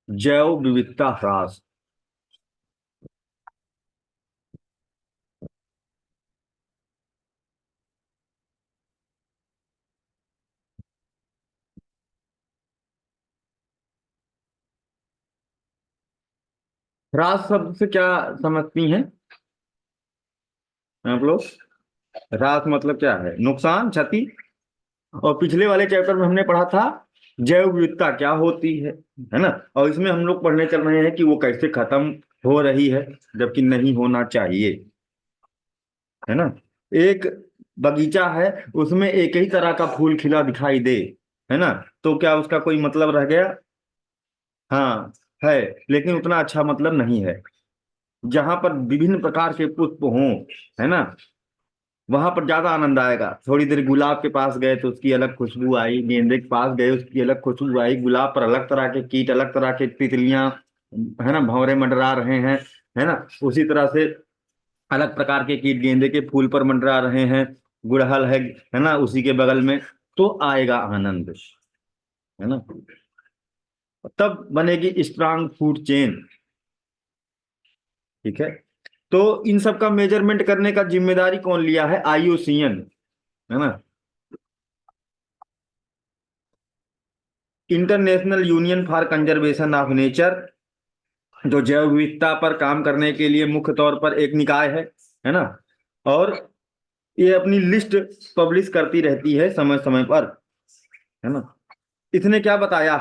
जैव विविधता ह्रास। ह्रास शब्द से क्या समझती हैं आप लोग? ह्रास मतलब क्या है? नुकसान, क्षति। और पिछले वाले चैप्टर में हमने पढ़ा था जैव विविधता क्या होती है ना। और इसमें हम लोग पढ़ने चल रहे हैं कि वो कैसे खत्म हो रही है, जबकि नहीं होना चाहिए, है ना। एक बगीचा है, उसमें एक ही तरह का फूल खिला दिखाई दे, है ना, तो क्या उसका कोई मतलब रह गया? हाँ, है, लेकिन उतना अच्छा मतलब नहीं है। जहां पर विभिन्न प्रकार के पुष्प हों, है ना, वहां पर ज्यादा आनंद आएगा। थोड़ी देर गुलाब के पास गए तो उसकी अलग खुशबू आई, गेंदे के पास गए उसकी अलग खुशबू आई, गुलाब पर अलग तरह के कीट, अलग तरह के तितलियां, है ना, भंवरे मंडरा रहे हैं, है ना। उसी तरह से अलग प्रकार के कीट गेंदे के फूल पर मंडरा रहे हैं, गुड़हल है ना, उसी के बगल में, तो आएगा आनंद, है ना। तब बनेगी स्ट्रांग फूड चेन। ठीक है। तो इन सब का मेजरमेंट करने का जिम्मेदारी कौन लिया है? आईयूसीएन, है ना, international union for conservation of nature, जो जैव विविधता पर काम करने के लिए मुख्य तौर पर एक निकाय है ना। और ये अपनी लिस्ट पब्लिश करती रहती है समय समय पर, है ना। इसने क्या बताया?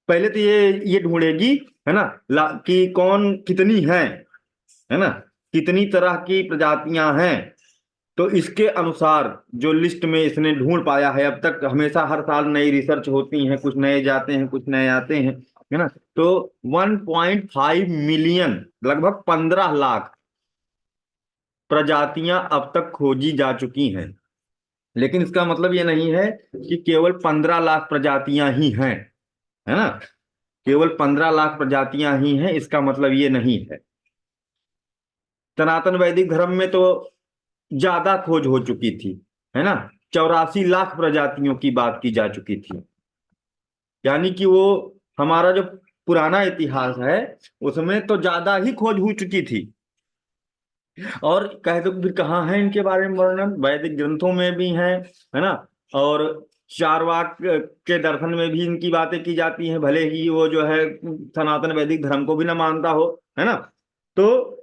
पहले तो ये ढूंढेगी, है ना, कि कौन कितनी है ना, कितनी तरह की प्रजातियां हैं। तो इसके अनुसार जो लिस्ट में इसने ढूंढ पाया है, अब तक हमेशा हर साल नई रिसर्च होती है, कुछ नए जाते हैं कुछ नए आते हैं, है ना। तो 1.5 मिलियन, लगभग 15 लाख प्रजातियां अब तक खोजी जा चुकी हैं। लेकिन इसका मतलब ये नहीं है कि केवल 15 लाख प्रजातियां ही हैं, है ना। केवल 15 लाख प्रजातियां ही हैं, इसका मतलब ये नहीं है। सनातन वैदिक धर्म में तो ज्यादा खोज हो चुकी थी, है ना। 84 लाख प्रजातियों की बात की जा चुकी थी। यानी कि वो हमारा जो पुराना इतिहास है उसमें तो ज्यादा ही खोज हो चुकी थी। और कहे तो फिर कहाँ है इनके बारे में वर्णन? वैदिक ग्रंथों में भी है ना। और चारवाक के दर्शन में भी इनकी बातें की जाती हैं, भले ही वो जो है सनातन वैदिक धर्म को भी ना मानता हो, है ना। तो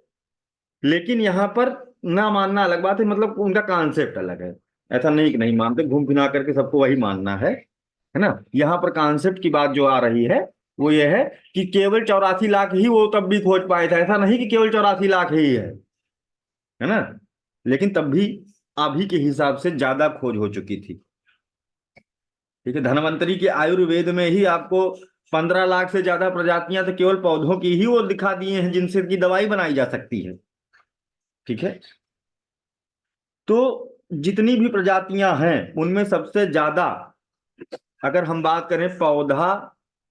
लेकिन यहाँ पर ना मानना अलग बात है, मतलब उनका कॉन्सेप्ट अलग है। ऐसा नहीं कि नहीं मानते, घूम फिरा करके सबको वही मानना है ना। यहाँ पर कॉन्सेप्ट की बात जो आ रही है वो ये है कि केवल 84 लाख ही वो तब भी खोज पाए थे, ऐसा नहीं कि केवल 84 लाख ही है ना। लेकिन तब भी अभी के हिसाब से ज्यादा खोज हो चुकी थी। ठीक है। धन्वंतरी के आयुर्वेद में ही आपको 15 लाख से ज्यादा प्रजातियां तो केवल पौधों की ही वो दिखा दिए हैं जिनसे की दवाई बनाई जा सकती है। ठीक है। तो जितनी भी प्रजातियां हैं उनमें सबसे ज्यादा, अगर हम बात करें पौधा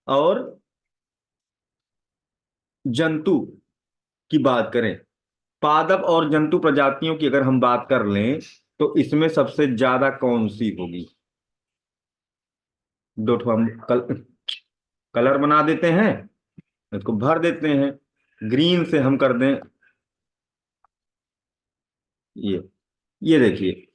और जंतु की बात करें, पादप और जंतु प्रजातियों की अगर हम बात कर लें, तो इसमें सबसे ज्यादा कौन सी होगी? दो ठो हम कलर बना देते हैं, इसको भर देते हैं, ग्रीन से हम कर दें। ये ये देखिए,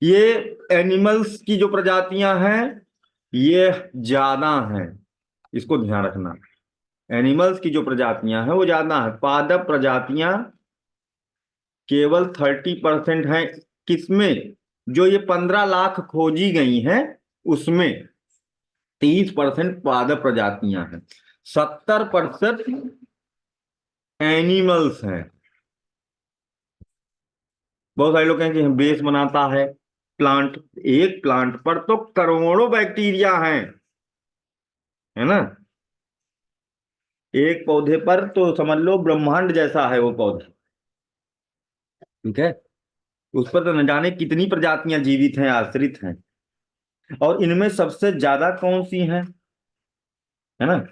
ये एनिमल्स की जो प्रजातियां हैं ये ज्यादा हैं, इसको ध्यान रखना। एनिमल्स की जो प्रजातियां हैं वो ज्यादा है, पादप प्रजातियां केवल 30% हैं। किसमें? जो ये 15 लाख खोजी गई हैं उसमें 30% पादप प्रजातियां हैं, 70% एनिमल्स हैं। बहुत सारे लोग कहें कि बेस बनाता है प्लांट, एक प्लांट पर तो करोड़ों बैक्टीरिया हैं, है ना। एक पौधे पर तो समझ लो ब्रह्मांड जैसा है वो पौधा। ठीक है। उस पर तो न जाने कितनी प्रजातियां जीवित हैं, आश्रित हैं। और इनमें सबसे ज्यादा कौन सी हैं, है ना।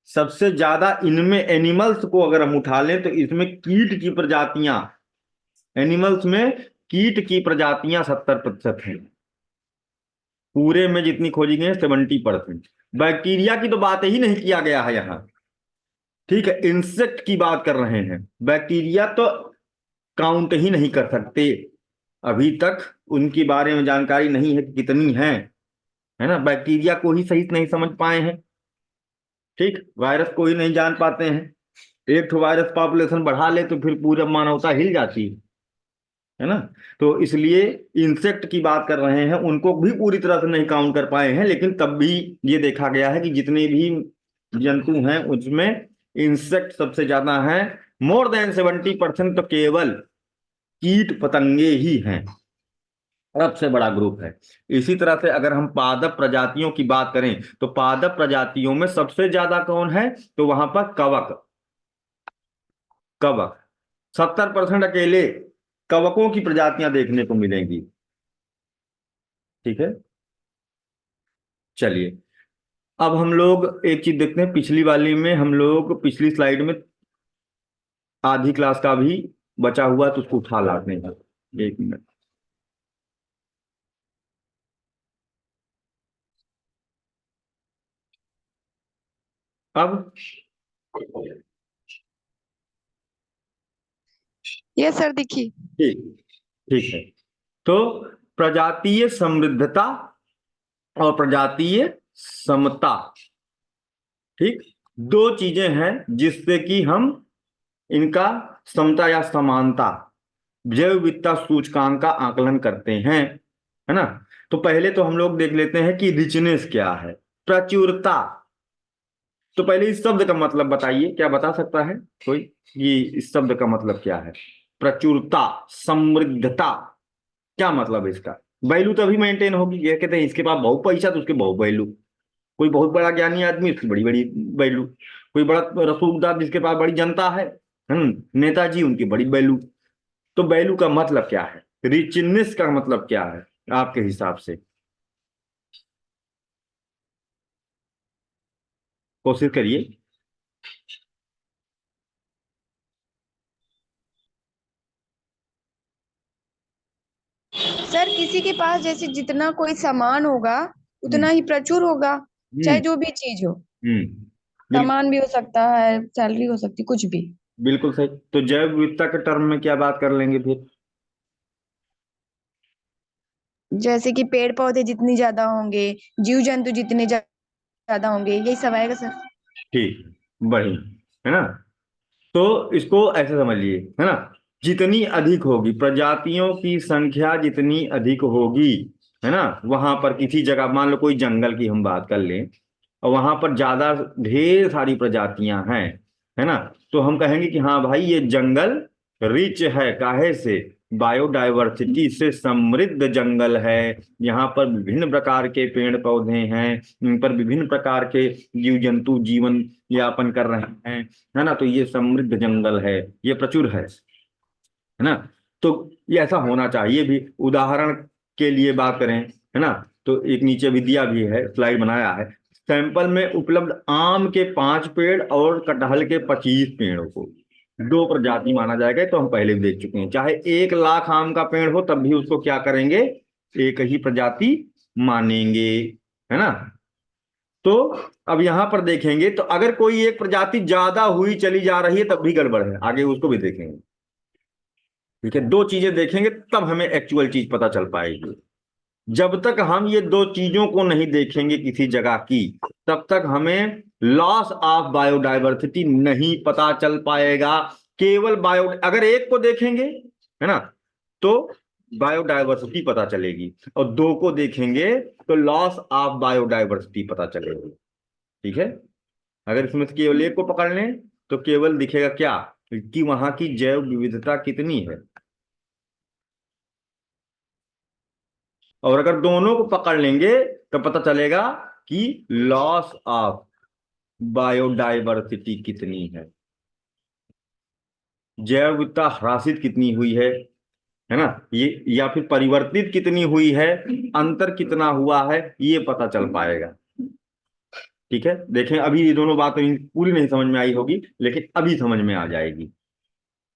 सबसे ज्यादा इनमें एनिमल्स को अगर हम उठा लें तो इसमें कीट की प्रजातियां, एनिमल्स में कीट की प्रजातियां 70% हैं। पूरे में जितनी खोजी गई 70%। बैक्टीरिया की तो बात ही नहीं किया गया है यहाँ। ठीक है, इंसेक्ट की बात कर रहे हैं। बैक्टीरिया तो काउंट ही नहीं कर सकते, अभी तक उनके बारे में जानकारी नहीं है कि कितनी है ना। बैक्टीरिया को ही सही से नहीं समझ पाए हैं। ठीक, वायरस को ही नहीं जान पाते हैं। एक तो वायरस पॉपुलेशन बढ़ा ले तो फिर पूरा मानवता हिल जाती है ना। तो इसलिए इंसेक्ट की बात कर रहे हैं, उनको भी पूरी तरह से नहीं काउंट कर पाए हैं, लेकिन तब भी ये देखा गया है कि जितने भी जंतु हैं उसमें इंसेक्ट सबसे ज्यादा हैं। more than 70% तो केवल कीट पतंगे ही हैं, सबसे बड़ा ग्रुप है। इसी तरह से अगर हम पादप प्रजातियों की बात करें तो पादप प्रजातियों में सबसे ज्यादा कौन है, तो वहां पर कवक। कवक 70% अकेले कवकों की प्रजातियां देखने को मिलेंगी। ठीक है, चलिए अब हम लोग एक चीज देखते हैं। पिछली वाली में हम लोग पिछली स्लाइड में आधी क्लास का भी बचा हुआ तो उसको उठा लाते हैं। एक मिनट। अब ये सर दिखी। ठीक, ठीक है। तो प्रजातीय समृद्धता और प्रजातीय समता, ठीक, दो चीजें हैं जिससे कि हम इनका समता या समानता जैव विविधता सूचकांक का आकलन करते हैं, है ना। तो पहले तो हम लोग देख लेते हैं कि रिचनेस क्या है, प्रचुरता। तो पहले इस शब्द का मतलब बताइए, क्या बता सकता है कोई, ये इस शब्द का मतलब क्या है? प्रचुरता, समृद्धता, क्या मतलब है इसका? वैल्यू तभी मेंटेन होगी, ये कहते हैं इसके पास बहुत पैसा तो उसके बहुत वैल्यू। कोई बहुत बड़ा ज्ञानी आदमी, उसकी बड़ी बड़ी वैल्यू। कोई बड़ा रसूखदार जिसके पास बड़ी जनता है, नेताजी, उनकी बड़ी वैल्यू। तो वैल्यू का मतलब क्या है, रिचनेस का मतलब क्या है आपके हिसाब से? कोशिश करिए। सर किसी के पास जैसे जितना कोई सामान होगा हम्म उतना ही प्रचुर होगा, चाहे हम्म जो भी चीज हो। बिल्कुल, सामान भी हो सकता है, सैलरी हो सकती, कुछ भी। बिल्कुल सही। तो जैव विविधता के टर्म में क्या बात कर लेंगे फिर? जैसे कि पेड़ पौधे जितने ज्यादा होंगे, जीव जंतु जितने ज्यादा होंगे, यही सब आएगा सर। ठीक, बढ़िया, है ना। तो इसको ऐसे समझ लिए, है ना, जितनी अधिक होगी प्रजातियों की संख्या, जितनी अधिक होगी, है ना, वहां पर किसी जगह मान लो कोई जंगल की हम बात कर लें और वहां पर ज्यादा ढेर सारी प्रजातियां हैं, है ना, तो हम कहेंगे कि हाँ भाई ये जंगल रिच है, काहे से? बायोडायवर्सिटी से समृद्ध जंगल है। यहाँ पर विभिन्न प्रकार के पेड़ पौधे हैं, इन पर विभिन्न प्रकार के जीव जंतु जीवन यापन कर रहे हैं, है ना। तो ये समृद्ध जंगल है, ये प्रचुर है ना। तो ये ऐसा होना चाहिए भी। उदाहरण के लिए बात करें, है ना, तो एक नीचे विद्या भी है, स्लाइड बनाया है। सैंपल में उपलब्ध आम के 5 पेड़ और कटहल के 25 पेड़ों को दो प्रजाति माना जाएगा। तो हम पहले भी देख चुके हैं, चाहे 1 लाख आम का पेड़ हो तब भी उसको क्या करेंगे, एक ही प्रजाति मानेंगे, है ना। तो अब यहां पर देखेंगे तो अगर कोई एक प्रजाति ज्यादा हुई चली जा रही है तब भी गड़बड़ है, आगे उसको भी देखेंगे। ठीक है, दो चीजें देखेंगे तब हमें एक्चुअल चीज पता चल पाएगी। जब तक हम ये दो चीजों को नहीं देखेंगे किसी जगह की, तब तक हमें लॉस ऑफ बायोडायवर्सिटी नहीं पता चल पाएगा। केवल बायो अगर एक को देखेंगे, है ना, तो बायोडायवर्सिटी पता चलेगी, और दो को देखेंगे तो लॉस ऑफ बायोडायवर्सिटी पता चलेगी। ठीक है, अगर इसमें से केवल एक को पकड़ लें तो केवल दिखेगा क्या, कि वहां की जैव विविधता कितनी है। और अगर दोनों को पकड़ लेंगे तो पता चलेगा कि लॉस ऑफ बायोडायवर्सिटी कितनी है, जैव विविधता ह्रासित कितनी हुई है ना, ये या फिर परिवर्तित कितनी हुई है, अंतर कितना हुआ है, ये पता चल पाएगा। ठीक है, देखें अभी ये दोनों बातें पूरी नहीं समझ में आई होगी, लेकिन अभी समझ में आ जाएगी।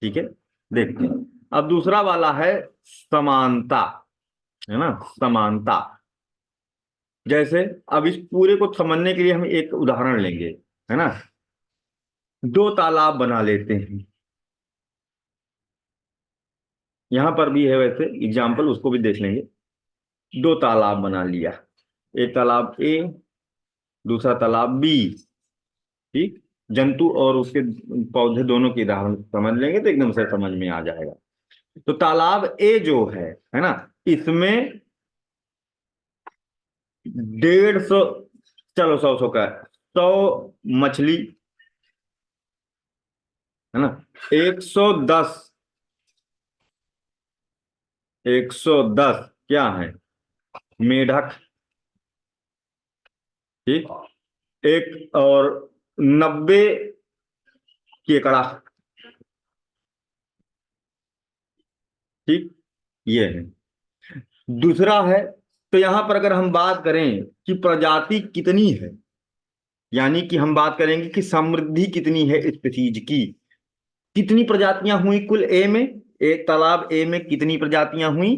ठीक है, देखते हैं। अब दूसरा वाला है समानता, है ना, समानता। जैसे अब इस पूरे को समझने के लिए हम एक उदाहरण लेंगे, है ना। दो तालाब बना लेते हैं, यहां पर भी है वैसे एग्जाम्पल, उसको भी देख लेंगे। दो तालाब बना लिया, एक तालाब ए, दूसरा तालाब बी। ठीक, जंतु और उसके पौधे दोनों की उदाहरण समझ लेंगे तो एकदम से समझ में आ जाएगा। तो तालाब ए जो है ना, इसमें 150, चलो 100 का 100 मछली, है ना। 110, 110 क्या है, मेढक। ठीक, एक और 90 केकड़ा। ठीक, ये है। दूसरा है, तो यहां पर अगर हम बात करें कि प्रजाति कितनी है, यानी कि हम बात करेंगे कि समृद्धि कितनी है स्पीसीज की, कितनी प्रजातियां हुई कुल ए में, एक तालाब ए में कितनी प्रजातियां हुई,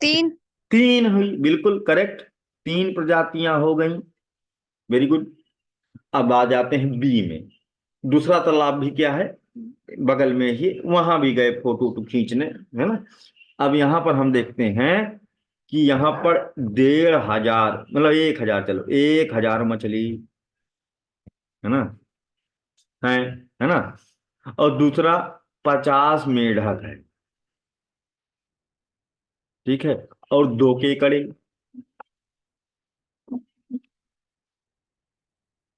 3। 3 हुई, बिल्कुल करेक्ट, 3 प्रजातियां हो गई। Very good. अब आ जाते हैं बी में, दूसरा तालाब भी क्या है, बगल में ही, वहां भी गए फोटो वोटो खींचने, है ना। अब यहां पर हम देखते हैं कि यहां पर 1,500, मतलब 1,000, चलो 1,000 मछली, है ना, है है ना। और दूसरा 50 मेढक है। ठीक है, और 2 केकड़े।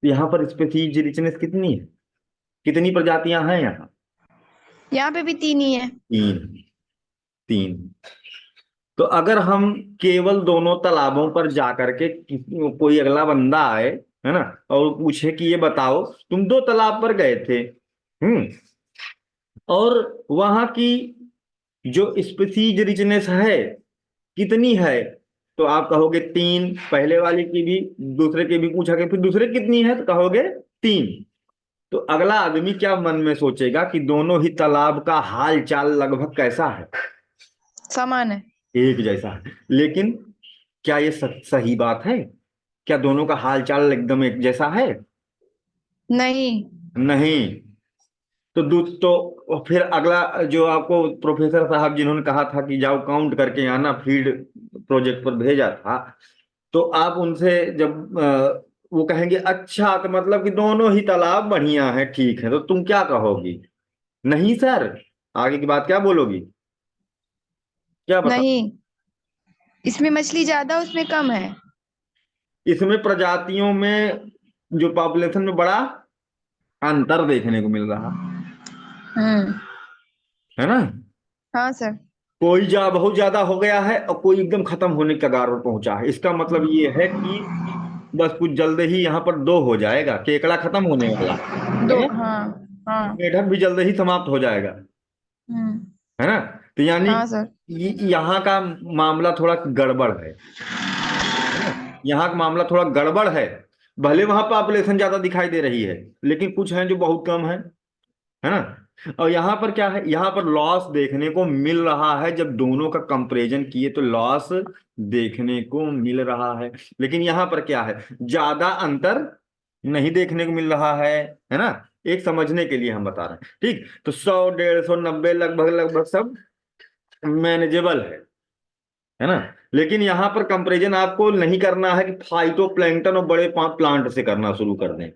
यहाँ पर स्पीसीज रिचनेस कितनी है, कितनी प्रजातियां हैं यहाँ, यहाँ पे भी 3 ही है। 3, 3। तो अगर हम केवल दोनों तालाबों पर जाकर के कोई अगला बंदा आए, है ना, और पूछे कि ये बताओ तुम 2 तालाब पर गए थे, और वहां की जो स्पीसीज रिचनेस है कितनी है, तो आप कहोगे 3, पहले वाले की भी दूसरे की भी पूछा कि फिर दूसरे कितनी है, तो कहोगे 3। तो अगला आदमी क्या मन में सोचेगा कि दोनों ही तालाब का हाल चाल लगभग कैसा है, समान है। एक जैसा है। लेकिन क्या ये सही बात है, क्या दोनों का हाल चाल एकदम एक जैसा है, नहीं। नहीं। तो तो फिर अगला जो आपको प्रोफेसर साहब जिन्होंने कहा था कि जाओ काउंट करके आना, फील्ड प्रोजेक्ट पर भेजा था, तो आप उनसे जब वो कहेंगे अच्छा, तो मतलब कि दोनों ही तालाब बढ़िया है, ठीक है, तो तुम क्या कहोगी, नहीं सर, आगे की बात क्या बोलोगी, क्या बता। नहीं, इसमें मछली ज्यादा उसमें कम है। इसमें प्रजातियों में जो पॉपुलेशन में बड़ा अंतर देखने को मिल रहा हम्म। है ना। हाँ सर। कोई बहुत ज्यादा हो गया है और कोई एकदम खत्म होने के कगार पर पहुंचा है, इसका मतलब ये है कि बस कुछ जल्द ही यहाँ पर 2 हो जाएगा, केकड़ा खत्म होने वाला है 2। ना, हाँ। हाँ। मेढक भी जल्द ही समाप्त हो जाएगा, हम्म। है ना। तो यानी हाँ सर। यहाँ का मामला थोड़ा गड़बड़ है ना, यहाँ का मामला थोड़ा गड़बड़ है। भले वहां पॉपुलेशन ज्यादा दिखाई दे रही है, लेकिन कुछ हैं जो बहुत कम है ना। और यहाँ पर क्या है, यहाँ पर लॉस देखने को मिल रहा है, जब दोनों का कंपैरिजन किए तो लॉस देखने को मिल रहा है। लेकिन यहाँ पर क्या है, ज्यादा अंतर नहीं देखने को मिल रहा है ना। एक समझने के लिए हम बता रहे हैं, ठीक। तो 100, 150, 90 लगभग लगभग सब मैनेजेबल है ना। लेकिन यहाँ पर कंपैरिजन आपको नहीं करना है कि फाइटोप्लैंक्टन और बड़े प्लांट से करना शुरू कर दें,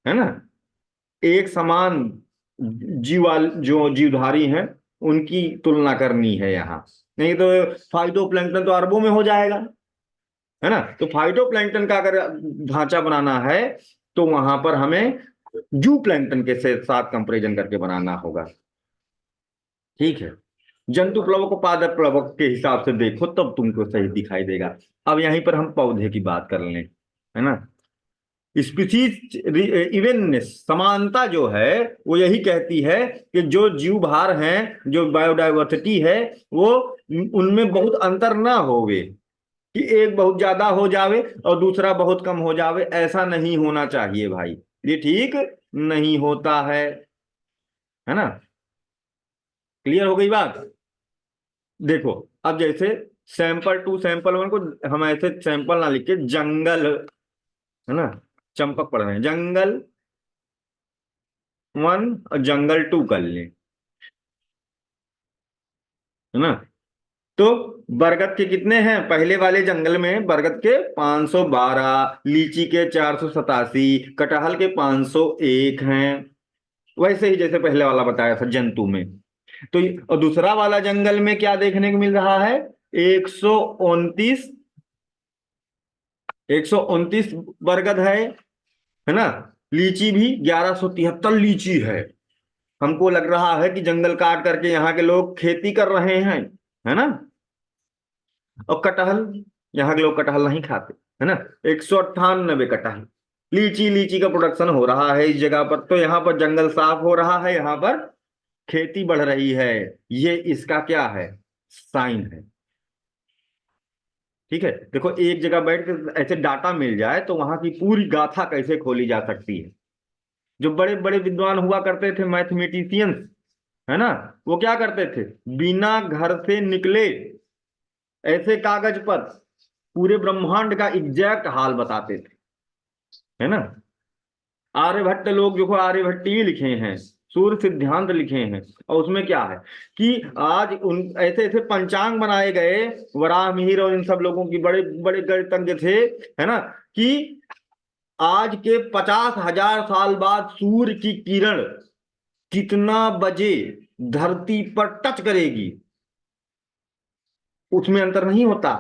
है ना। एक समान जो जीवधारी हैं उनकी तुलना करनी है यहाँ, नहीं तो फाइटोप्लैंक्टन तो अरबों में हो जाएगा, है ना। तो फाइटोप्लैंक्टन का अगर ढांचा बनाना है तो वहां पर हमें जू प्लैंक्टन के साथ कंपैरिजन करके बनाना होगा, ठीक है। जंतु प्लवक को पादप प्लवक के हिसाब से देखो तब तुमको सही दिखाई देगा। अब यहीं पर हम पौधे की बात कर लें, है ना। स्पीसीज इवेननेस, समानता जो है वो यही कहती है कि जो जीव भार हैं, जो बायोडाइवर्सिटी है, वो उनमें बहुत अंतर ना होवे, कि एक बहुत ज्यादा हो जावे और दूसरा बहुत कम हो जावे, ऐसा नहीं होना चाहिए भाई, ये ठीक नहीं होता है ना। क्लियर हो गई बात। देखो अब जैसे सैंपल टू सैंपल वन को हम ऐसे सैंपल ना लिखे, जंगल, है ना, चंपक पढ़ रहे हैं, जंगल वन और जंगल टू कर लें, है ना। तो बरगद के कितने हैं पहले वाले जंगल में? बरगद के 512, लीची के 487, कटहल के 501 हैं। वैसे ही जैसे पहले वाला बताया था जंतु में। तो और दूसरा वाला जंगल में क्या देखने को मिल रहा है? 129, 129 बरगद है ना। लीची भी 1173 लीची है। हमको लग रहा है कि जंगल काट करके यहाँ के लोग खेती कर रहे हैं, है ना। और कटहल, यहाँ के लोग कटहल नहीं खाते, है ना। 198 कटहल, लीची लीची का प्रोडक्शन हो रहा है इस जगह पर। तो यहाँ पर जंगल साफ हो रहा है, यहाँ पर खेती बढ़ रही है। ये इसका क्या है? साइन है। ठीक है, देखो एक जगह बैठ कर ऐसे डाटा मिल जाए तो वहां की पूरी गाथा कैसे खोली जा सकती है। जो बड़े बड़े विद्वान हुआ करते थे, मैथमेटिशियंस, है ना, वो क्या करते थे? बिना घर से निकले ऐसे कागज पर पूरे ब्रह्मांड का एग्जैक्ट हाल बताते थे, है ना। आर्यभट्ट लोग जो आर्यभट्टीय लिखे हैं, सूर्य सिद्धांत लिखे हैं, और उसमें क्या है कि आज उन ऐसे ऐसे पंचांग बनाए गए, वराह मिहिर और इन सब लोगों की, बड़े बड़े गणितज्ञ थे, है ना, कि आज के 50,000 साल बाद सूर्य की किरण कितना बजे धरती पर टच करेगी, उसमें अंतर नहीं होता।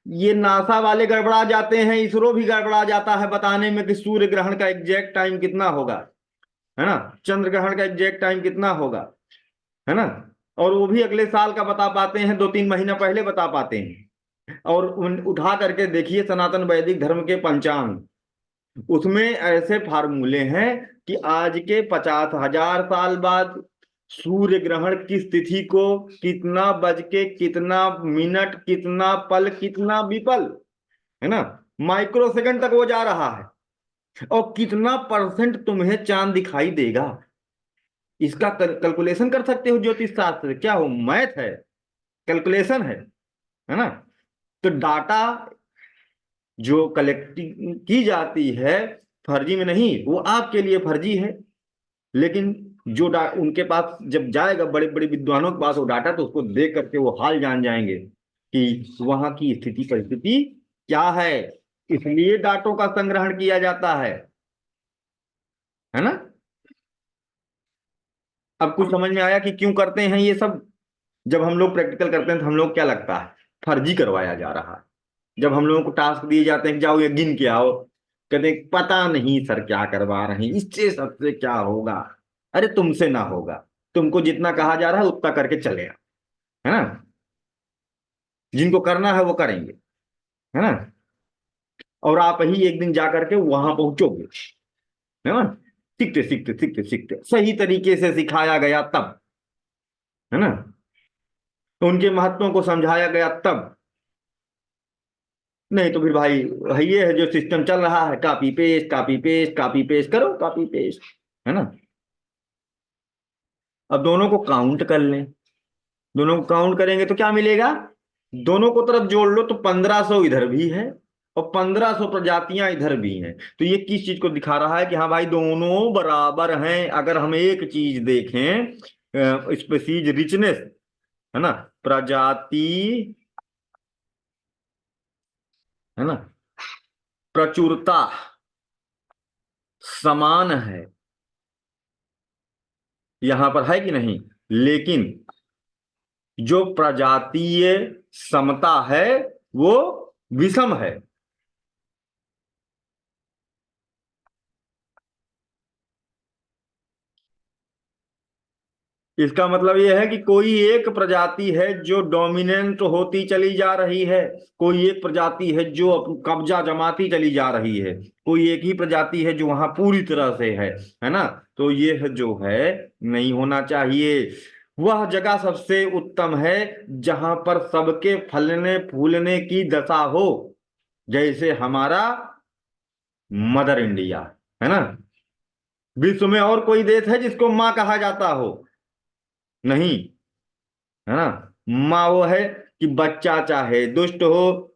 ये नासा वाले गड़बड़ा जाते हैं, इसरो भी गड़बड़ा जाता है बताने में कि सूर्य ग्रहण का एग्जैक्ट टाइम कितना होगा, है ना, चंद्र ग्रहण का एग्जैक्ट टाइम कितना होगा, है ना। और वो भी अगले साल का बता पाते हैं, 2-3 महीना पहले बता पाते हैं। और उठा करके देखिए सनातन वैदिक धर्म के पंचांग, उसमें ऐसे फार्मूले हैं कि आज के 50,000 साल बाद सूर्य ग्रहण की तिथि को कितना बज के कितना मिनट, कितना पल, कितना विपल, है ना, माइक्रो सेकंड तक वो जा रहा है। और कितना परसेंट तुम्हें चांद दिखाई देगा, इसका कैलकुलेशन कर सकते हो। ज्योतिष शास्त्र क्या हो? मैथ है, कैलकुलेशन है ना। तो डाटा जो कलेक्ट की जाती है फर्जी में नहीं, वो आपके लिए फर्जी है। लेकिन जो उनके पास जब जाएगा, बड़े बड़े विद्वानों के पास वो डाटा, तो उसको देख करके वो हाल जान जाएंगे कि वहां की स्थिति परिस्थिति क्या है। इसलिए डाटों का संग्रहण किया जाता है ना। अब कुछ समझ में आया कि क्यों करते हैं ये सब? जब हम लोग प्रैक्टिकल करते हैं तो हम लोग क्या लगता है? फर्जी करवाया जा रहा है। जब हम लोगों को टास्क दिए जाते हैं कि जाओ ये गिन के आओ, कहते हैं पता नहीं सर क्या करवा रहे हैं, इससे सबसे क्या होगा। अरे तुमसे ना होगा, तुमको जितना कहा जा रहा है उतना करके चले आओ, है ना। जिनको करना है वो करेंगे, है ना। और आप ही एक दिन जा करके वहां पहुंचोगे, है ना। सीखते सीखते सीखते सीखते सही तरीके से सिखाया गया तब, है ना, तो उनके महत्वों को समझाया गया तब। नहीं तो फिर भाई ये है जो सिस्टम चल रहा है, copy paste copy paste copy paste करो, कॉपी पेस्ट, है ना। अब दोनों को काउंट कर लें, दोनों को काउंट करेंगे तो क्या मिलेगा? दोनों को तरफ जोड़ लो तो 1500 इधर भी है और 1500 प्रजातियां इधर भी हैं। तो ये किस चीज को दिखा रहा है कि हाँ भाई दोनों बराबर हैं। अगर हम एक चीज देखें, स्पीसीज रिचनेस, है ना, प्रजाति, है ना, प्रचुरता समान है, यहां पर है कि नहीं। लेकिन जो प्रजातीय समता है वो विषम है। इसका मतलब यह है कि कोई एक प्रजाति है जो डोमिनेंट होती चली जा रही है, कोई एक प्रजाति है जो कब्जा जमाती चली जा रही है, कोई एक ही प्रजाति है जो वहां पूरी तरह से है ना। तो ये जो है नहीं होना चाहिए। वह जगह सबसे उत्तम है जहां पर सबके फलने फूलने की दशा हो, जैसे हमारा मदर इंडिया, है ना। विश्व में और कोई देश है जिसको माँ कहा जाता हो? नहीं, है ना। माँ वो है कि बच्चा चाहे दुष्ट हो,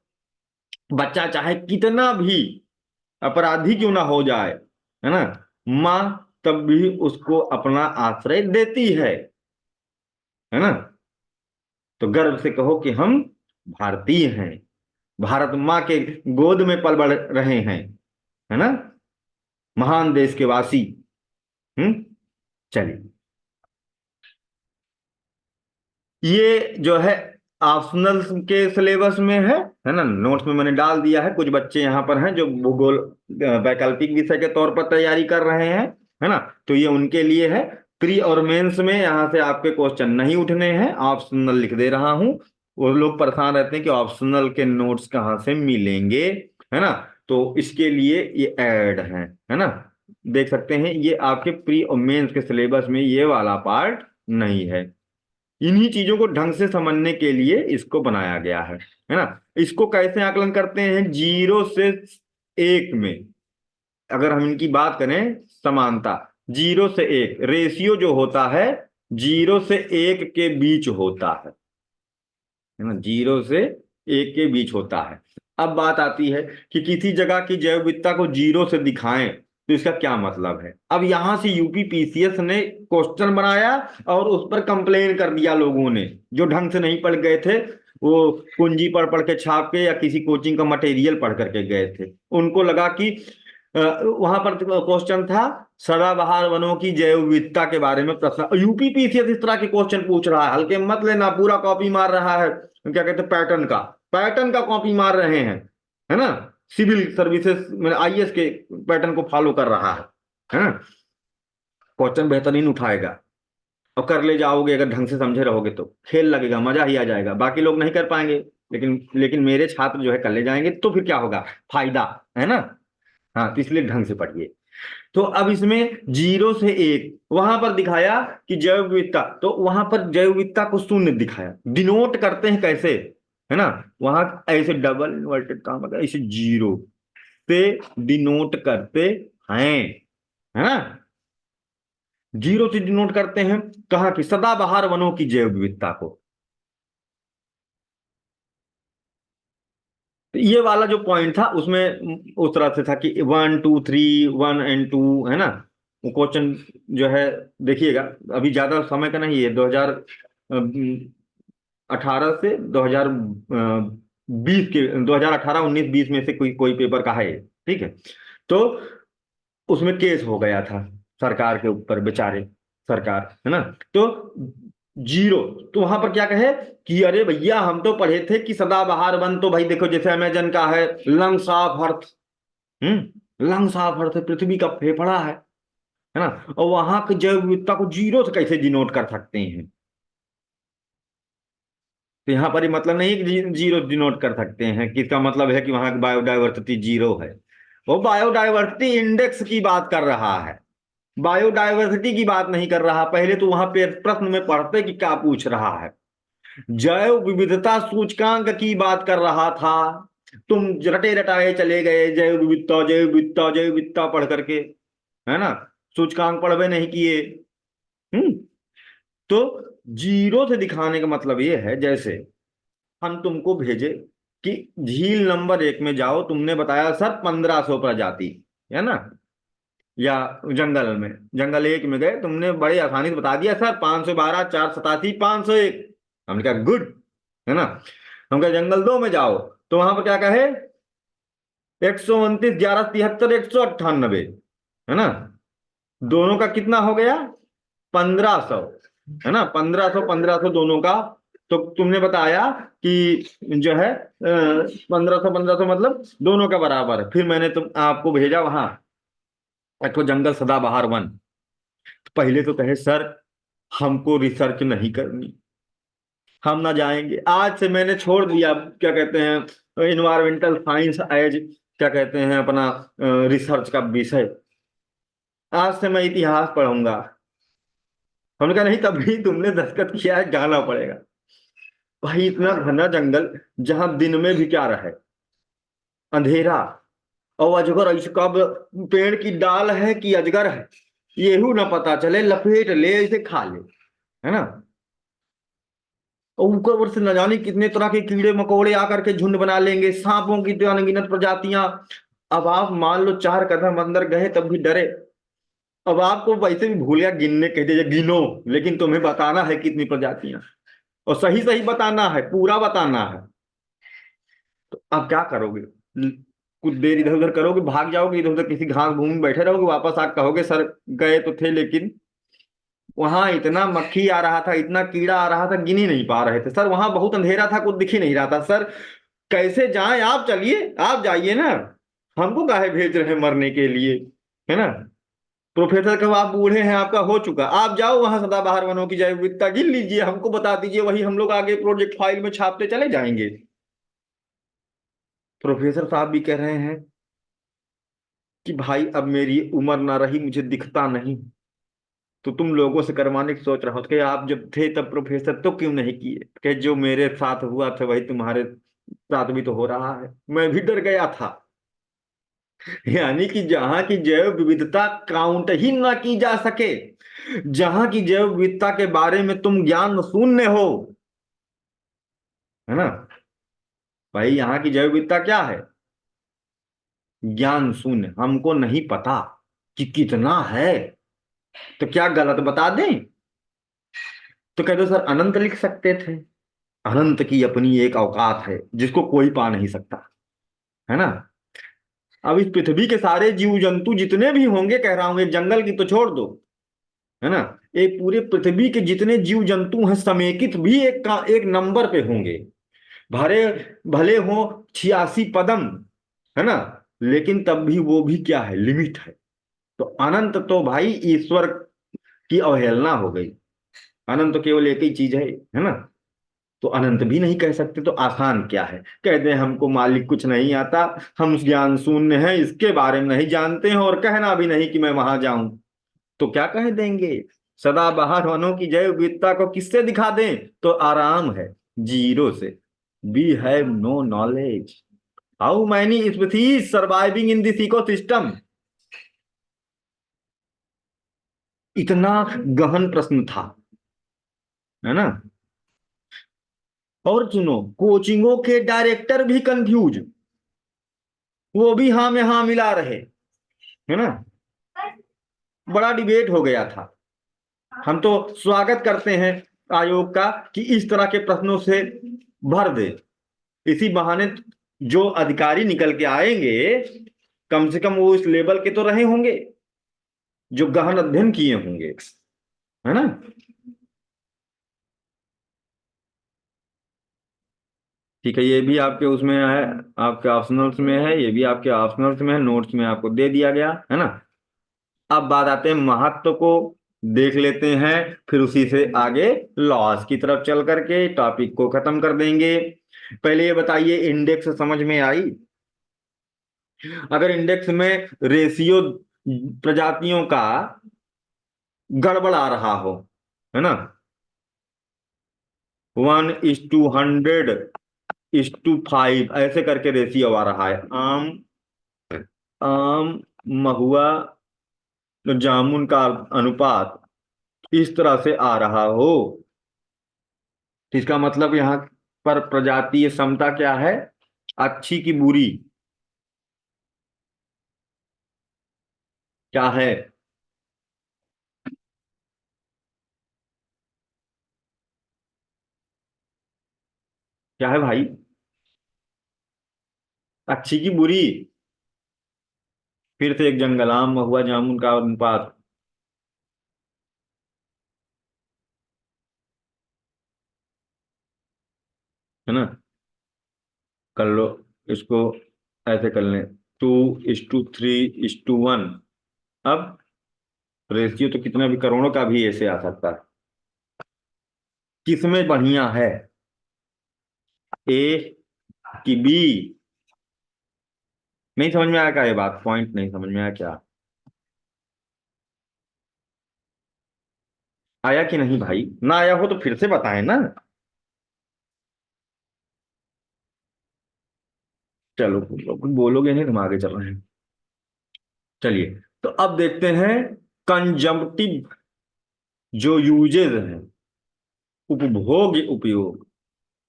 बच्चा चाहे कितना भी अपराधी क्यों ना हो जाए, है ना, माँ तब भी उसको अपना आश्रय देती है ना। तो गर्व से कहो कि हम भारतीय हैं, भारत माँ के गोद में पल बढ़ रहे हैं, है ना, महान देश के वासी। चलिए, ये जो है ऑप्शनल के सिलेबस में है ना, नोट्स में मैंने डाल दिया है। कुछ बच्चे यहाँ पर हैं जो भूगोल वैकल्पिक विषय के तौर पर तैयारी कर रहे हैं, है ना, तो ये उनके लिए है। प्री और मेंस में यहाँ से आपके क्वेश्चन नहीं उठने हैं, ऑप्शनल लिख दे रहा हूँ। वो लोग परेशान रहते हैं कि ऑप्शनल के नोट्स कहाँ से मिलेंगे, है ना, तो इसके लिए ये ऐड है ना। देख सकते हैं ये आपके प्री और मेंस के सिलेबस में ये वाला पार्ट नहीं है। इन्हीं चीजों को ढंग से समझने के लिए इसको बनाया गया है ना। इसको कैसे आकलन करते हैं, 0 से 1 में, अगर हम इनकी बात करें समानता, 0 से 1 रेशियो जो होता है 0 से 1 के बीच होता है ना, 0 से 1 के बीच होता है। अब बात आती है कि किसी जगह की जैव विविधता को 0 से दिखाएं तो इसका क्या मतलब है। अब यहां से यूपी पीसीएस ने क्वेश्चन बनाया और उस पर कंप्लेन कर दिया लोगों ने, जो ढंग से नहीं पढ़ गए थे, वो कुंजी पढ़ पढ़ के छाप के या किसी कोचिंग का मटेरियल पढ़ करके गए थे। उनको लगा कि वहां पर क्वेश्चन था सदाबहार वनों की जैव विविधता के बारे में प्रश्न, यूपी पीसीएस इस तरह के क्वेश्चन पूछ रहा है, हल्के मत लेना, पूरा कॉपी मार रहा है, क्या कहते हैं पैटर्न का कॉपी मार रहे हैं, है ना, सिविल सर्विसेज में आईएएस के पैटर्न को फॉलो कर रहा है ना। क्वेश्चन बेहतरीन उठाएगा और कर ले जाओगे, अगर ढंग से समझे रहोगे तो खेल लगेगा, मजा ही आ जाएगा। बाकी लोग नहीं कर पाएंगे, लेकिन मेरे छात्र जो है कर ले जाएंगे, तो फिर क्या होगा, फायदा, है ना। हाँ, तो इसलिए ढंग से पढ़िए। तो अब इसमें 0 से 1 वहां पर दिखाया कि जैव विविधता, तो वहां पर जैव विविधता को शून्य दिखाया। डिनोट करते हैं कैसे, है ना, वहां ऐसे डबल इन्वर्टेड काम होगा, ऐसे 0 से डिनोट करते हैं, है ना, 0 से डिनोट करते हैं। कहा कि सदाबहार वनों की जैव विविधता को। तो ये वाला जो पॉइंट था उसमें उस तरह से था कि 1 2 3 1 और 2, है ना। वो क्वेश्चन जो है देखिएगा, अभी ज्यादा समय का नहीं है, 2018 से 2020 के 2018 19 20 में से कोई कोई पेपर का है, ठीक है। तो उसमें केस हो गया था सरकार के ऊपर, बेचारे सरकार, है ना। तो 0, तो वहां पर क्या कहे कि अरे भैया हम तो पढ़े थे कि सदाबहार वन, तो भाई देखो जैसे अमेजन का है lungs of earth, lungs of earth पृथ्वी का फेफड़ा है ना, और वहां की जैव विविधता को 0 से कैसे डिनोट कर सकते हैं। तो यहाँ पर ये मतलब नहीं है कि 0 डिनोट कर सकते हैं कि इसका मतलब है कि वहां की बायोडाइवर्सिटी 0 है। वो बायोडाइवर्सिटी इंडेक्स की बात कर रहा है, बायोडायवर्सिटी की बात नहीं कर रहा। पहले तो वहां पे प्रश्न में पढ़ते कि क्या पूछ रहा है, जैव विविधता सूचकांक की बात कर रहा था। तुम रटे रटाए चले गए, जैव विविधता जैव विविधता जैव विविधता पढ़ करके, है ना, सूचकांक पढ़वे नहीं किए। हम्म तो 0 से दिखाने का मतलब ये है, जैसे हम तुमको भेजे कि झील नंबर 1 में जाओ, तुमने बताया सर 1500 प्रजाति, है ना, या जंगल 1 में गए, तुमने बड़ी आसानी से बता दिया सर 512 487 501। हमने कहा गुड, है ना। हम कहा जंगल 2 में जाओ, तो वहां पर क्या कहे 129 11 73 198, है ना, दोनों का कितना हो गया 1500, है ना, 1500 दोनों का। तो तुमने बताया कि जो है 1500 मतलब दोनों का बराबर है। फिर मैंने तुम आपको भेजा वहां एक तो जंगल सदाबहार वन। पहले तो कहे सर हमको रिसर्च नहीं करनी, हम ना जाएंगे। आज से मैंने छोड़ दिया, क्या कहते हैं, इन्वायरमेंटल साइंस एज, क्या कहते हैं, अपना रिसर्च का विषय। आज से मैं इतिहास पढ़ूंगा। हमने कहा नहीं, तभी तुमने दस्तखत किया है, जाना पड़ेगा। भाई इतना घना जंगल, जहां दिन में भी क्या रहे, अंधेरा, और अजगर ऐसे कब पेड़ की डाल है कि अजगर है, येहू ना पता चले, लपेट ले इसे खा ले, है ना। और ऊपर से न जाने कितने तरह के कीड़े मकोड़े आकर के झुंड बना लेंगे, सांपों की तो अनगिनत प्रजातियां। अब आप मान लो 4 कदम अंदर गए तब भी डरे। अब आपको वैसे भी भूल गया गिनने, कह दीजिए गिनो, लेकिन तुम्हें बताना है कितनी प्रजातियां, और सही सही बताना है, पूरा बताना है। तो अब क्या करोगे? कुछ देर इधर उधर करोगे, भाग जाओगे इधर उधर, किसी घास भूमि में बैठे रहोगे, वापस आकर कहोगे सर गए तो थे, लेकिन वहां इतना मक्खी आ रहा था, इतना कीड़ा आ रहा था, गिन ही नहीं पा रहे थे सर, वहां बहुत अंधेरा था, कुछ दिख ही नहीं रहा था सर। कैसे जाएं? आप चलिए, आप जाइए ना, हमको काहे भेज रहे हैं मरने के लिए, है ना? प्रोफेसर कहो आप बूढ़े हैं, आपका हो चुका, आप जाओ वहां सदाबहार वनों की जैव विविधता गिन लीजिए, हमको बता दीजिए, वही हम लोग आगे प्रोजेक्ट फाइल में छापते चले जाएंगे। प्रोफेसर साहब भी कह रहे हैं कि भाई अब मेरी उम्र ना रही, मुझे दिखता नहीं, तो तुम लोगों से करवाने की सोच रहा हो, कि आप जब थे तब प्रोफेसर तो क्यों नहीं किए? कि जो मेरे साथ हुआ था वही तुम्हारे साथ भी तो हो रहा है, मैं भी डर गया था। यानी कि जहां की जैव विविधता काउंट ही ना की जा सके, जहां की जैव विविधता के बारे में तुम ज्ञान शून्य हो, है ना? भाई यहाँ की जैव विविधता क्या है? ज्ञान शून्य, हमको नहीं पता कि कितना है, तो क्या गलत बता दें? तो कह दो सर अनंत लिख सकते थे। अनंत की अपनी एक औकात है जिसको कोई पा नहीं सकता, है ना? अब इस पृथ्वी के सारे जीव जंतु जितने भी होंगे, कह रहा हूं, एक जंगल की तो छोड़ दो, है ना, एक पूरे पृथ्वी के जितने जीव जंतु हैं समेकित भी एक नंबर पे होंगे, भरे भले हो 86 पदम, है ना, लेकिन तब भी वो भी क्या है, लिमिट है। तो अनंत तो भाई ईश्वर की अवहेलना हो गई। अनंत तो केवल एक ही चीज है ना? तो अनंत भी नहीं कह सकते, तो आसान क्या है, कह दें हमको मालिक कुछ नहीं आता, हम ज्ञान शून्य हैं, इसके बारे में नहीं जानते हैं, और कहना भी नहीं कि मैं वहां जाऊं, तो क्या कह देंगे? सदाबहार वनों की जैव विविधता को किससे दिखा दें? तो आराम है, जीरो से। We have no knowledge how many species surviving in this ecosystem. इतना गहन प्रश्न था, है ना? और सुनो, कोचिंगों के डायरेक्टर भी कंफ्यूज, वो भी हाँ में हाँ मिला रहे, है ना? बड़ा डिबेट हो गया था। हम तो स्वागत करते हैं आयोग का कि इस तरह के प्रश्नों से भर दे, इसी बहाने जो अधिकारी निकल के आएंगे कम से कम वो इस लेवल के तो रहे होंगे, जो गहन अध्ययन किए होंगे, है ना? ठीक है, ये भी आपके उसमें है, आपके ऑप्शनल्स में है, ये भी आपके ऑप्शनल्स में है, नोट्स में आपको दे दिया गया है ना? अब बात आते हैं महत्व को, देख लेते हैं, फिर उसी से आगे लॉस की तरफ चल करके टॉपिक को खत्म कर देंगे। पहले ये बताइए, इंडेक्स समझ में आई? अगर इंडेक्स में रेशियो प्रजातियों का गड़बड़ आ रहा हो, है ना, 1:100:5 ऐसे करके रेशियो आ रहा है, आम आम महुआ जामुन का अनुपात इस तरह से आ रहा हो, तो इसका मतलब यहाँ पर प्रजातीय समता क्या है? अच्छी की बुरी क्या है? क्या है भाई? अच्छी की बुरी, फिर से एक जंगल, आम महुआ जामुन का अनुपात, है ना? कर लो इसको, ऐसे कर लें, 2:3:1। अब रेशियो तो कितना भी करोड़ों का भी ऐसे आ सकता है, किसमें बढ़िया है, ए कि बी? नहीं समझ में आया क्या? ये बात पॉइंट नहीं समझ में आया क्या? आया कि नहीं भाई? ना आया हो तो फिर से बताएं ना। चलो कुछ बोलोगे नहीं, हम आगे चल रहे हैं। चलिए, तो अब देखते हैं कंजम्पटिव जो यूजेज हैं, उपभोग उपयोग,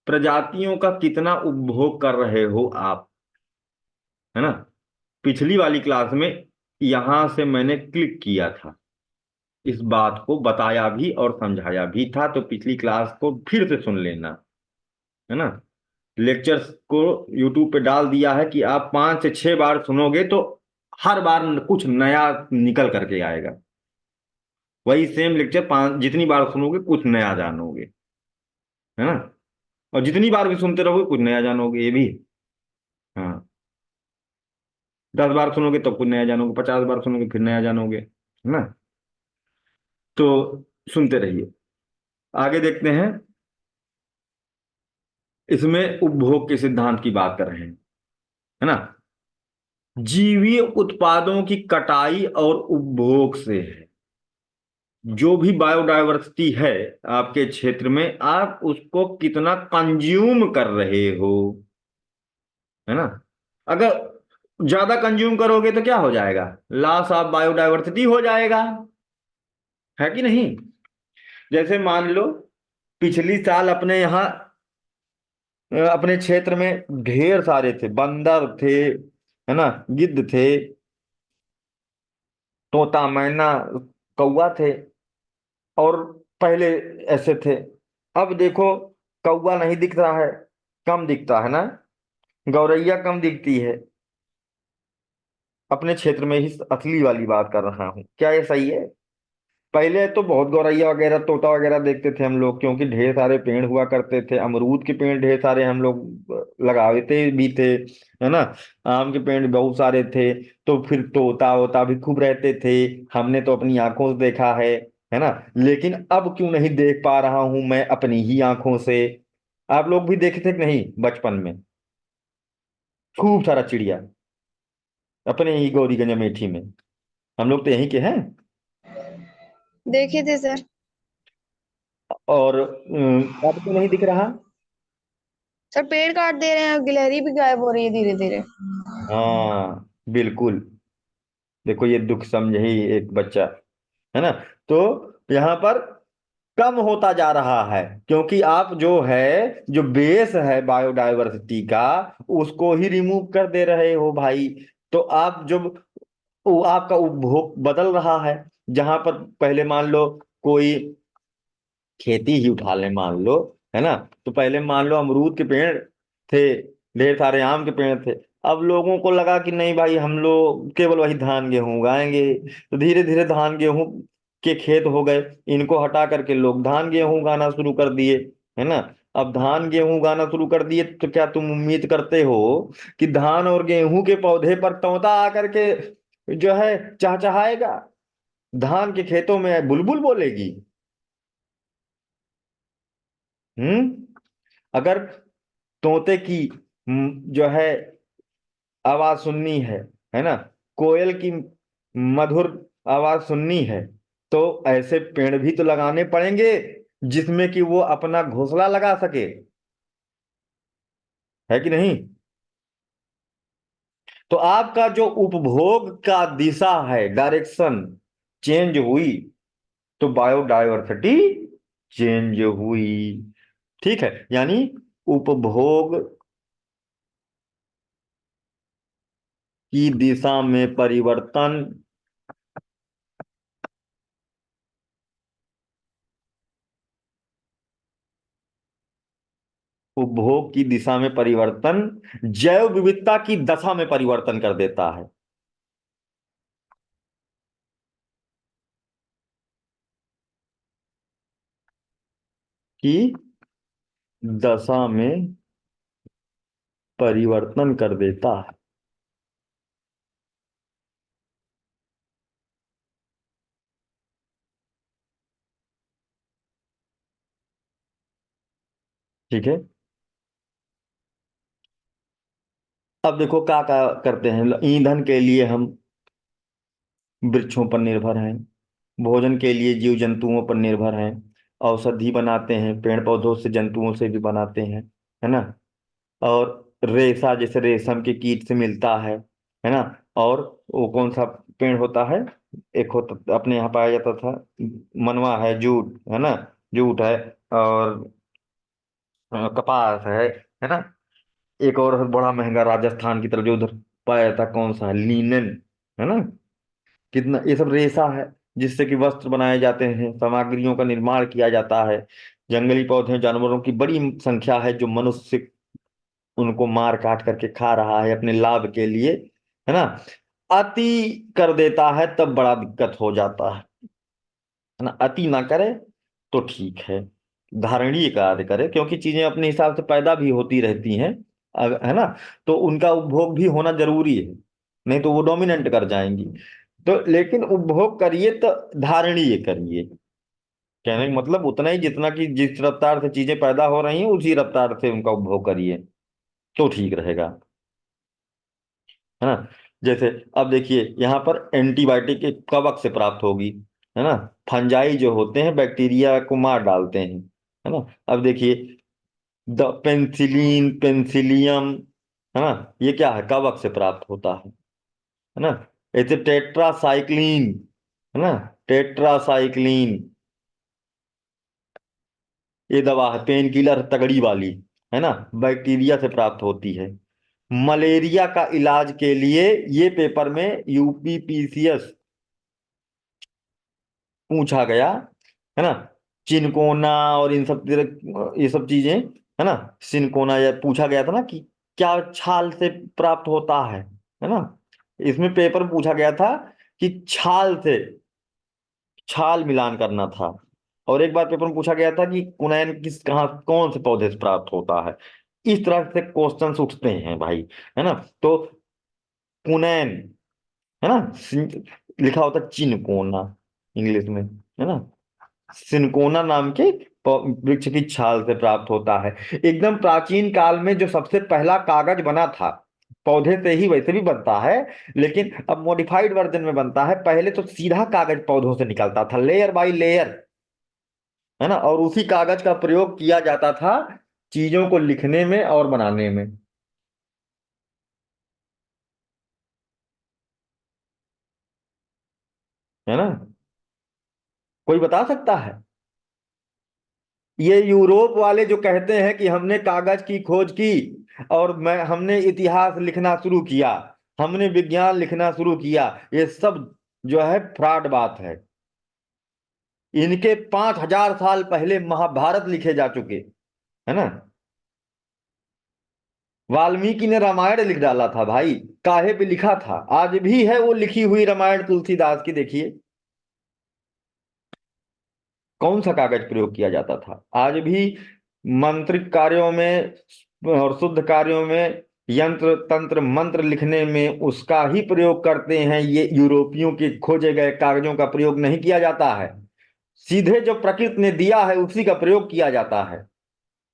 प्रजातियों का कितना उपभोग कर रहे हो आप, है ना। पिछली वाली क्लास में यहां से मैंने क्लिक किया था, इस बात को बताया भी और समझाया भी था, तो पिछली क्लास को फिर से सुन लेना, है ना। लेक्चर्स को यूट्यूब पे डाल दिया है कि आप 5 से 6 बार सुनोगे तो हर बार कुछ नया निकल करके आएगा। वही सेम लेक्चर 5 जितनी बार सुनोगे कुछ नया जानोगे, है ना। और जितनी बार भी सुनते रहोगे कुछ नया जानोगे, ये भी। हाँ, 10 बार सुनोगे तब कुछ नया जानोगे, 50 बार सुनोगे फिर नया जानोगे, है ना। तो सुनते रहिए। आगे देखते हैं। इसमें उपभोग के सिद्धांत की बात कर रहे हैं, है ना। जीवीय उत्पादों की कटाई और उपभोग से है। जो भी बायोडायवर्सिटी है आपके क्षेत्र में, आप उसको कितना कंज्यूम कर रहे हो, है ना। अगर ज्यादा कंज्यूम करोगे तो क्या हो जाएगा, लॉस ऑफ बायोडायवर्सिटी हो जाएगा, है कि नहीं। जैसे मान लो पिछली साल अपने यहाँ अपने क्षेत्र में ढेर सारे थे, बंदर थे, है ना, गिद्ध थे, तोता मैना कौवा थे, और पहले ऐसे थे। अब देखो कौवा नहीं दिख रहा है, कम दिखता है ना, गौरैया कम दिखती है। अपने क्षेत्र में ही असली वाली बात कर रहा हूँ, क्या ये सही है। पहले तो बहुत गौरैया वगैरह तोता वगैरह देखते थे हम लोग, क्योंकि ढेर सारे पेड़ हुआ करते थे, अमरूद के पेड़ ढेर सारे हम लोग लगाते भी थे, है ना। आम के पेड़ बहुत सारे थे, तो फिर तोता वोता भी खूब रहते थे। हमने तो अपनी आंखों से देखा है ना। लेकिन अब क्यों नहीं देख पा रहा हूं मैं अपनी ही आंखों से। आप लोग भी देखे थे कि नहीं बचपन में, खूब सारा चिड़िया अपने ही गौरीगंज अमेठी में। हम लोग तो यहीं के हैं। देखे थे सर। और अब तो नहीं दिख रहा। सर पेड़ काट दे रहे हैं, गिलहरी भी गायब हो रही है धीरे धीरे। हाँ बिल्कुल। देखो ये दुख समझे ही एक बच्चा, है ना। तो यहाँ पर कम होता जा रहा है, क्योंकि आप जो है, जो बेस है बायोडायवर्सिटी का, उसको ही रिमूव कर दे रहे हो भाई। तो आप जब वो आपका उपभोग बदल रहा है, जहां पर पहले मान लो कोई खेती ही उठा ले मान लो, है ना। तो पहले मान लो अमरूद के पेड़ थे, ढेर सारे आम के पेड़ थे। अब लोगों को लगा कि नहीं भाई हम लोग केवल वही धान गेहूं उगाएंगे, तो धीरे धीरे धान गेहूं के खेत हो गए। इनको हटा करके लोग धान गेहूं उगाना शुरू कर दिए, है ना। अब धान गेहूं उगाना शुरू कर दिए, तो क्या तुम उम्मीद करते हो कि धान और गेहूं के पौधे पर तोता आकर के जो है चहचहाएगा, धान के खेतों में बुलबुल बोलेगी। अगर तोते की जो है आवाज सुननी है ना, कोयल की मधुर आवाज सुननी है, तो ऐसे पेड़ भी तो लगाने पड़ेंगे जिसमें कि वो अपना घोंसला लगा सके, है कि नहीं। तो आपका जो उपभोग का दिशा है, डायरेक्शन चेंज हुई, तो बायोडायवर्सिटी चेंज हुई। ठीक है, यानी उपभोग की दिशा में परिवर्तन, उपभोग की दिशा में परिवर्तन जैव विविधता की दशा में परिवर्तन कर देता है। कि दशा में परिवर्तन कर देता है। ठीक है। अब देखो क्या क्या करते हैं, ईंधन के लिए हम वृक्षों पर निर्भर हैं, भोजन के लिए जीव जंतुओं पर निर्भर हैं, औषधि बनाते हैं पेड़ पौधों से, जंतुओं से भी बनाते हैं, है ना। और रेशा जैसे रेशम के कीट से मिलता है ना। और वो कौन सा पेड़ होता है, एक होता अपने यहाँ पाया जाता था, मनवा है, जूट है ना, जूट है, और कपास है ना। एक और बड़ा महंगा राजस्थान की तरफ जो उधर पाया था, कौन सा, लिनन, है ना। कितना ये सब रेशा है जिससे कि वस्त्र बनाए जाते हैं, सामग्रियों का निर्माण किया जाता है। जंगली पौधे, जानवरों की बड़ी संख्या है जो मनुष्य उनको मार काट करके खा रहा है अपने लाभ के लिए, है ना। अति कर देता है तब बड़ा दिक्कत हो जाता है ना। अति ना करे तो ठीक है, धारणीय कार्य करे, क्योंकि चीजें अपने हिसाब से पैदा भी होती रहती हैं, है ना। तो उनका उपभोग भी होना जरूरी है, नहीं तो वो डोमिनेंट कर जाएंगी। तो लेकिन उपभोग करिए तो धारणीय करिए। कहने का मतलब उतना ही जितना कि जिस रफ्तार से चीजें पैदा हो रही हैं उसी रफ्तार से उनका उपभोग करिए तो ठीक रहेगा, है ना। जैसे अब देखिए यहाँ पर एंटीबायोटिक एक कवक से प्राप्त होगी, है ना। फंजाई जो होते हैं बैक्टीरिया को मार डालते हैं, है ना। अब देखिए द पेंसिलिन, पेंसिलियम, है ना, ये क्या है, कवक से प्राप्त होता है ना। ऐसे टेट्रासाइक्लिन, है ना, टेट्रासाइक्लिन, ये दवा है पेन किलर तगड़ी वाली, है ना, बैक्टीरिया से प्राप्त होती है। मलेरिया का इलाज के लिए ये पेपर में यूपीपीसीएस पूछा गया, है ना। चिनकोना और इन सब ये सब चीजें, है ना। सिनकोना ये पूछा गया था ना कि क्या छाल से प्राप्त होता है ना। इसमें पेपर में पूछा गया था कि छाल से, छाल मिलान करना था। और एक बार पेपर में पूछा गया था कि कुनैन किस कहाँ कौन से पौधे से प्राप्त होता है। इस तरह से क्वेश्चंस उठते हैं भाई, है ना। तो कुनैन, है ना, लिखा होता चिनकोना इंग्लिश में, है ना। सिनकोना नाम के वृक्ष की छाल से प्राप्त होता है। एकदम प्राचीन काल में जो सबसे पहला कागज बना था पौधे से ही, वैसे भी बनता है लेकिन अब मॉडिफाइड वर्जन में बनता है। पहले तो सीधा कागज पौधों से निकलता था, लेयर बाय लेयर, है ना, और उसी कागज का प्रयोग किया जाता था चीजों को लिखने में और बनाने में, है ना। कोई बता सकता है? ये यूरोप वाले जो कहते हैं कि हमने कागज की खोज की और मैं हमने इतिहास लिखना शुरू किया, हमने विज्ञान लिखना शुरू किया, ये सब जो है फ्रॉड बात है। इनके 5,000 साल पहले महाभारत लिखे जा चुके, है ना। वाल्मीकि ने रामायण लिख डाला था भाई, काहे पे लिखा था, आज भी है वो लिखी हुई रामायण तुलसीदास की, देखिए कौन सा कागज प्रयोग किया जाता था। आज भी मंत्रिक कार्यों में और शुद्ध कार्यों में, यंत्र तंत्र मंत्र लिखने में उसका ही प्रयोग करते हैं। ये यूरोपियों के खोजे गए कागजों का प्रयोग नहीं किया जाता है, सीधे जो प्रकृति ने दिया है उसी का प्रयोग किया जाता है।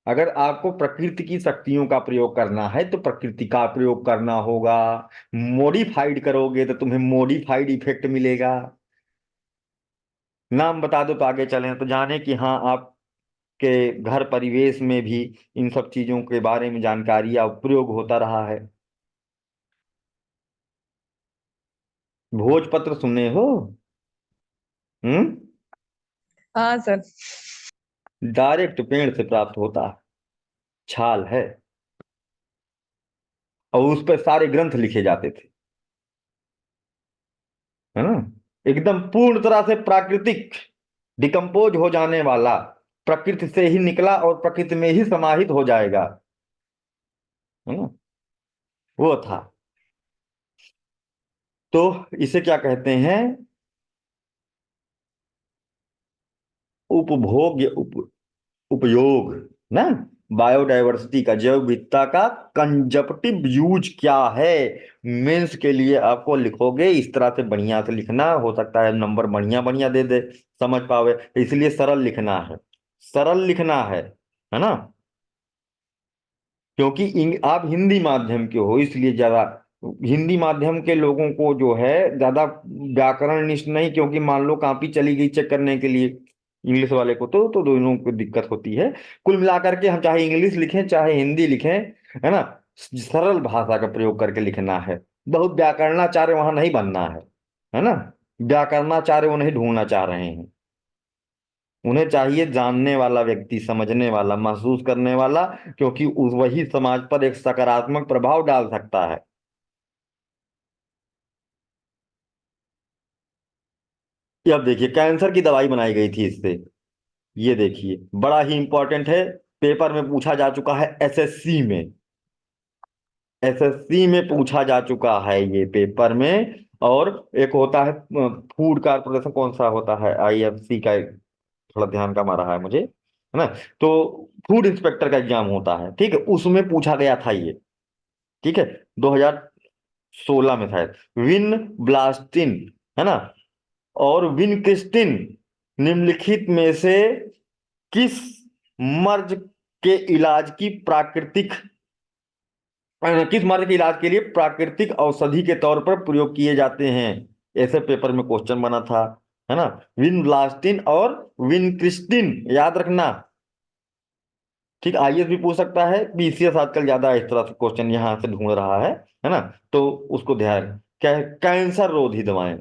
अगर आपको प्रकृति की शक्तियों का प्रयोग करना है तो प्रकृति का प्रयोग करना होगा। मॉडिफाइड करोगे तो तुम्हें मॉडिफाइड इफेक्ट मिलेगा। नाम बता दो तो आगे चलें तो जाने कि हाँ आपके घर परिवेश में भी इन सब चीजों के बारे में जानकारी या प्रयोग होता रहा है। भोजपत्र सुने हो? हम्म। हाँ सर। डायरेक्ट पेड़ से प्राप्त होता है, छाल है, और उस पर सारे ग्रंथ लिखे जाते थे, है ना। एकदम पूर्ण तरह से प्राकृतिक, डिकम्पोज हो जाने वाला, प्रकृति से ही निकला और प्रकृति में ही समाहित हो जाएगा, है ना, वो था। तो इसे क्या कहते हैं, उपभोग या उपयोग ना। बायोडायवर्सिटी का, जैव विविधता का कंजप्टिव यूज क्या है। मेंस के लिए आपको लिखोगे इस तरह से बढ़िया से लिखना, हो सकता है नंबर बढ़िया बढ़िया दे दे, समझ पावे, इसलिए सरल लिखना है, सरल लिखना है ना। क्योंकि आप हिंदी माध्यम के हो इसलिए ज्यादा, हिंदी माध्यम के लोगों को जो है ज्यादा व्याकरण निष्ठ नहीं, क्योंकि मान लो कॉपी चली गई चेक करने के लिए इंग्लिश वाले को तो दोनों को दिक्कत होती है। कुल मिलाकर के हम चाहे इंग्लिश लिखें चाहे हिंदी लिखें, है ना, सरल भाषा का प्रयोग करके लिखना है। बहुत व्याकरणाचार्य वहां नहीं बनना है ना। व्याकरणाचार्य वो नहीं ढूंढना चाह रहे हैं, उन्हें चाहिए जानने वाला व्यक्ति, समझने वाला, महसूस करने वाला, क्योंकि उस वही समाज पर एक सकारात्मक प्रभाव डाल सकता है। ये अब देखिए कैंसर की दवाई बनाई गई थी इससे। ये देखिए बड़ा ही इंपॉर्टेंट है, पेपर में पूछा जा चुका है, एसएससी में। एसएससी में पूछा जा चुका है ये पेपर में। और एक होता है फूड कारपोरेशन, कौन सा होता है, आईएफसी का, थोड़ा ध्यान कम आ रहा है मुझे, है ना। तो फूड इंस्पेक्टर का एग्जाम होता है, ठीक है, उसमें पूछा गया था ये। ठीक है, 2016 में शायद। विन ब्लास्टिन, है ना, और विन क्रिस्टिन निम्नलिखित में से किस मर्ज के इलाज की प्राकृतिक किस मर्ज के इलाज के लिए प्राकृतिक औषधि के तौर पर प्रयोग किए जाते हैं? ऐसे पेपर में क्वेश्चन बना था, है ना। विनब्लास्टिन और विनक्रिस्टिन, याद रखना। ठीक, आईएएस भी पूछ सकता है, बीसीएस आजकल ज्यादा इस तरह से क्वेश्चन यहां से ढूंढ रहा है ना। तो उसको ध्यान, क्या है, कैंसर रोधी दवाएं,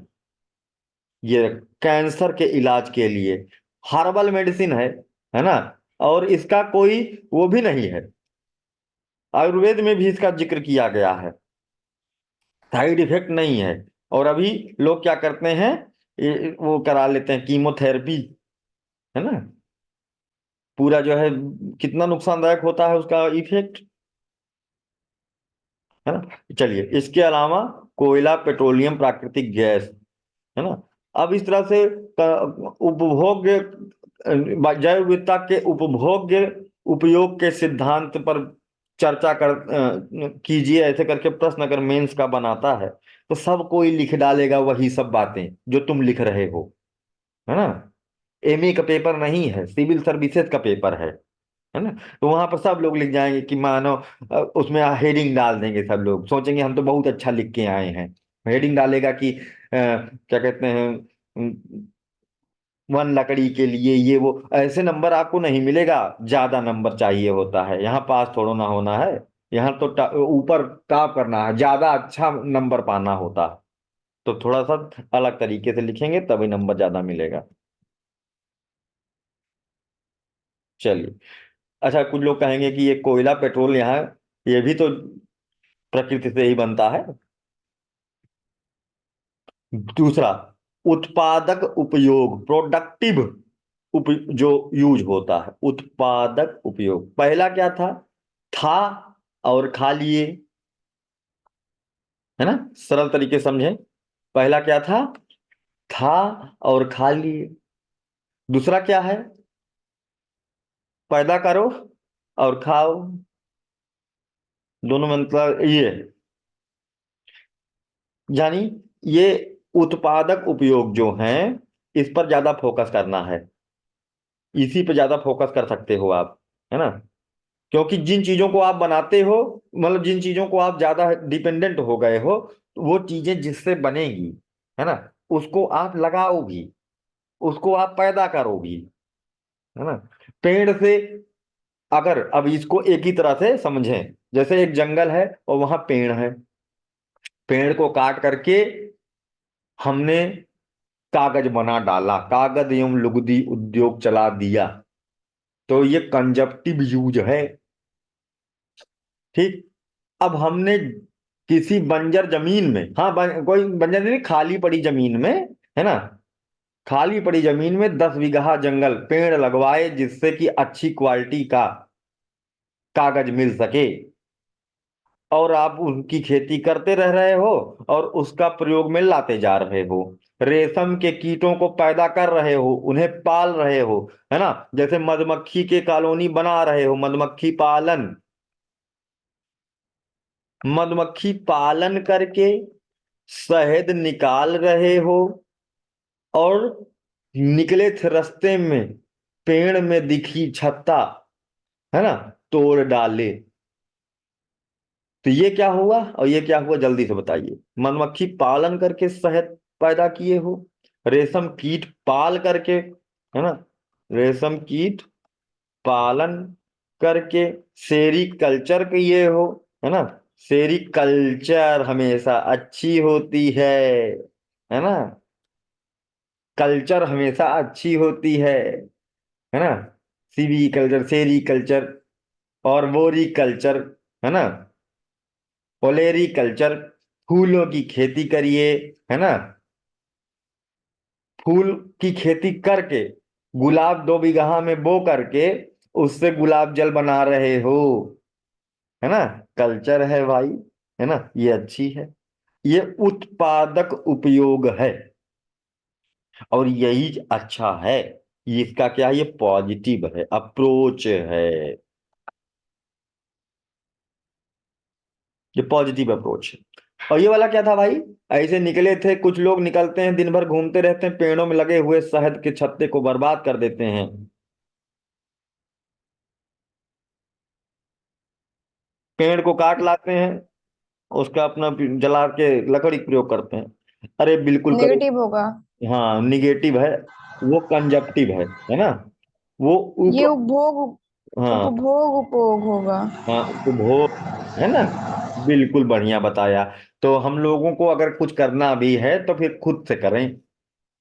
ये कैंसर के इलाज के लिए हर्बल मेडिसिन है ना। और इसका कोई वो भी नहीं है, आयुर्वेद में भी इसका जिक्र किया गया है, साइड इफेक्ट नहीं है। और अभी लोग क्या करते हैं, वो करा लेते हैं कीमोथेरेपी, है ना। पूरा जो है कितना नुकसानदायक होता है उसका इफेक्ट, है ना। चलिए, इसके अलावा कोयला, पेट्रोलियम, प्राकृतिक गैस, है ना। अब इस तरह से उपभोग्य जैव विविधता के उपभोग्य उपयोग के सिद्धांत पर चर्चा कीजिए, ऐसे करके प्रश्न अगर मेंस का बनाता है तो सब कोई लिख डालेगा वही सब बातें जो तुम लिख रहे हो, है ना। एमए का पेपर नहीं है, सिविल सर्विसेज का पेपर है ना। तो वहां पर सब लोग लिख जाएंगे कि मानो उसमें हेडिंग डाल देंगे, सब लोग सोचेंगे हम तो बहुत अच्छा लिख के आए हैं। हेडिंग डालेगा कि क्या कहते हैं, वन लकड़ी के लिए ये वो, ऐसे नंबर आपको नहीं मिलेगा, ज्यादा नंबर चाहिए होता है यहाँ, पास थोड़ा ना होना है। यहाँ तो ऊपर टॉप करना है, ज्यादा अच्छा नंबर पाना होता है। तो थोड़ा सा अलग तरीके से लिखेंगे तभी नंबर ज्यादा मिलेगा। चलिए, अच्छा, कुछ लोग कहेंगे कि ये कोयला पेट्रोल यहाँ, ये भी तो प्रकृति से ही बनता है। दूसरा, उत्पादक उपयोग, प्रोडक्टिव जो यूज होता है, उत्पादक उपयोग, पहला क्या था और खा लिए, है ना। सरल तरीके समझें, पहला क्या था और खा लिए। दूसरा क्या है, पैदा करो और खाओ। दोनों में मतलब ये, यानी ये उत्पादक उपयोग जो है, इस पर ज्यादा फोकस करना है, इसी पे ज्यादा फोकस कर सकते हो आप, है ना। क्योंकि जिन चीजों को आप बनाते हो, मतलब जिन चीजों को आप ज्यादा डिपेंडेंट हो गए हो, वो चीजें जिससे बनेगी, है ना, उसको आप लगाओ भी, उसको आप पैदा करो भी, है ना। पेड़ से, अगर अब इसको एक ही तरह से समझें, जैसे एक जंगल है और वहां पेड़ है, पेड़ को काट करके हमने कागज बना डाला, कागज एवं लुगदी उद्योग चला दिया, तो ये कंजप्टिव यूज है। ठीक, अब हमने किसी बंजर जमीन में, हाँ कोई बंजर नहीं, खाली पड़ी जमीन में, है ना, खाली पड़ी जमीन में 10 बीघा जंगल पेड़ लगवाए, जिससे कि अच्छी क्वालिटी का कागज मिल सके, और आप उनकी खेती करते रह रहे हो और उसका प्रयोग में लाते जा रहे हो, रेशम के कीटों को पैदा कर रहे हो, उन्हें पाल रहे हो, है ना। जैसे मधुमक्खी के कॉलोनी बना रहे हो, मधुमक्खी पालन, मधुमक्खी पालन करके शहद निकाल रहे हो, और निकले थे रास्ते में, पेड़ में दिखी छत्ता, है ना, तोड़ डाले। तो ये क्या हुआ और ये क्या हुआ, जल्दी से बताइए। मधुमक्खी पालन करके शहद पैदा किए हो, रेशम कीट पाल करके, है ना, रेशम कीट पालन करके सेरी कल्चर किए हो, है ना। सेरी कल्चर हमेशा अच्छी होती है ना, कल्चर हमेशा अच्छी होती है। है ना, सीवी कल्चर, सेरी कल्चर और वोरी कल्चर, है ना, ओलेरी कल्चर, फूलों की खेती करिए, है ना, फूल की खेती करके गुलाब 2 बीघा में बो करके उससे गुलाब जल बना रहे हो, है ना, कल्चर है भाई, है ना, ये अच्छी है, ये उत्पादक उपयोग है और यही अच्छा है। ये इसका क्या है, ये पॉजिटिव है, अप्रोच है, ये पॉजिटिव अप्रोच है। और ये वाला क्या था भाई, ऐसे निकले थे कुछ लोग, निकलते हैं दिन भर घूमते रहते हैं, पेड़ों में लगे हुए शहद के छत्ते को बर्बाद कर देते हैं, पेड़ को काट लाते हैं, उसका अपना जला के लकड़ी प्रयोग करते हैं। अरे बिल्कुल करो। नेगेटिव होगा। हाँ निगेटिव है, वो कंजप्टिव है ना, वो ये उप, उपभोग, हाँ उपभोग उपभोग होगा। हाँ उपभोग, है ना, बिल्कुल बढ़िया बताया। तो हम लोगों को अगर कुछ करना भी है तो फिर खुद से करें,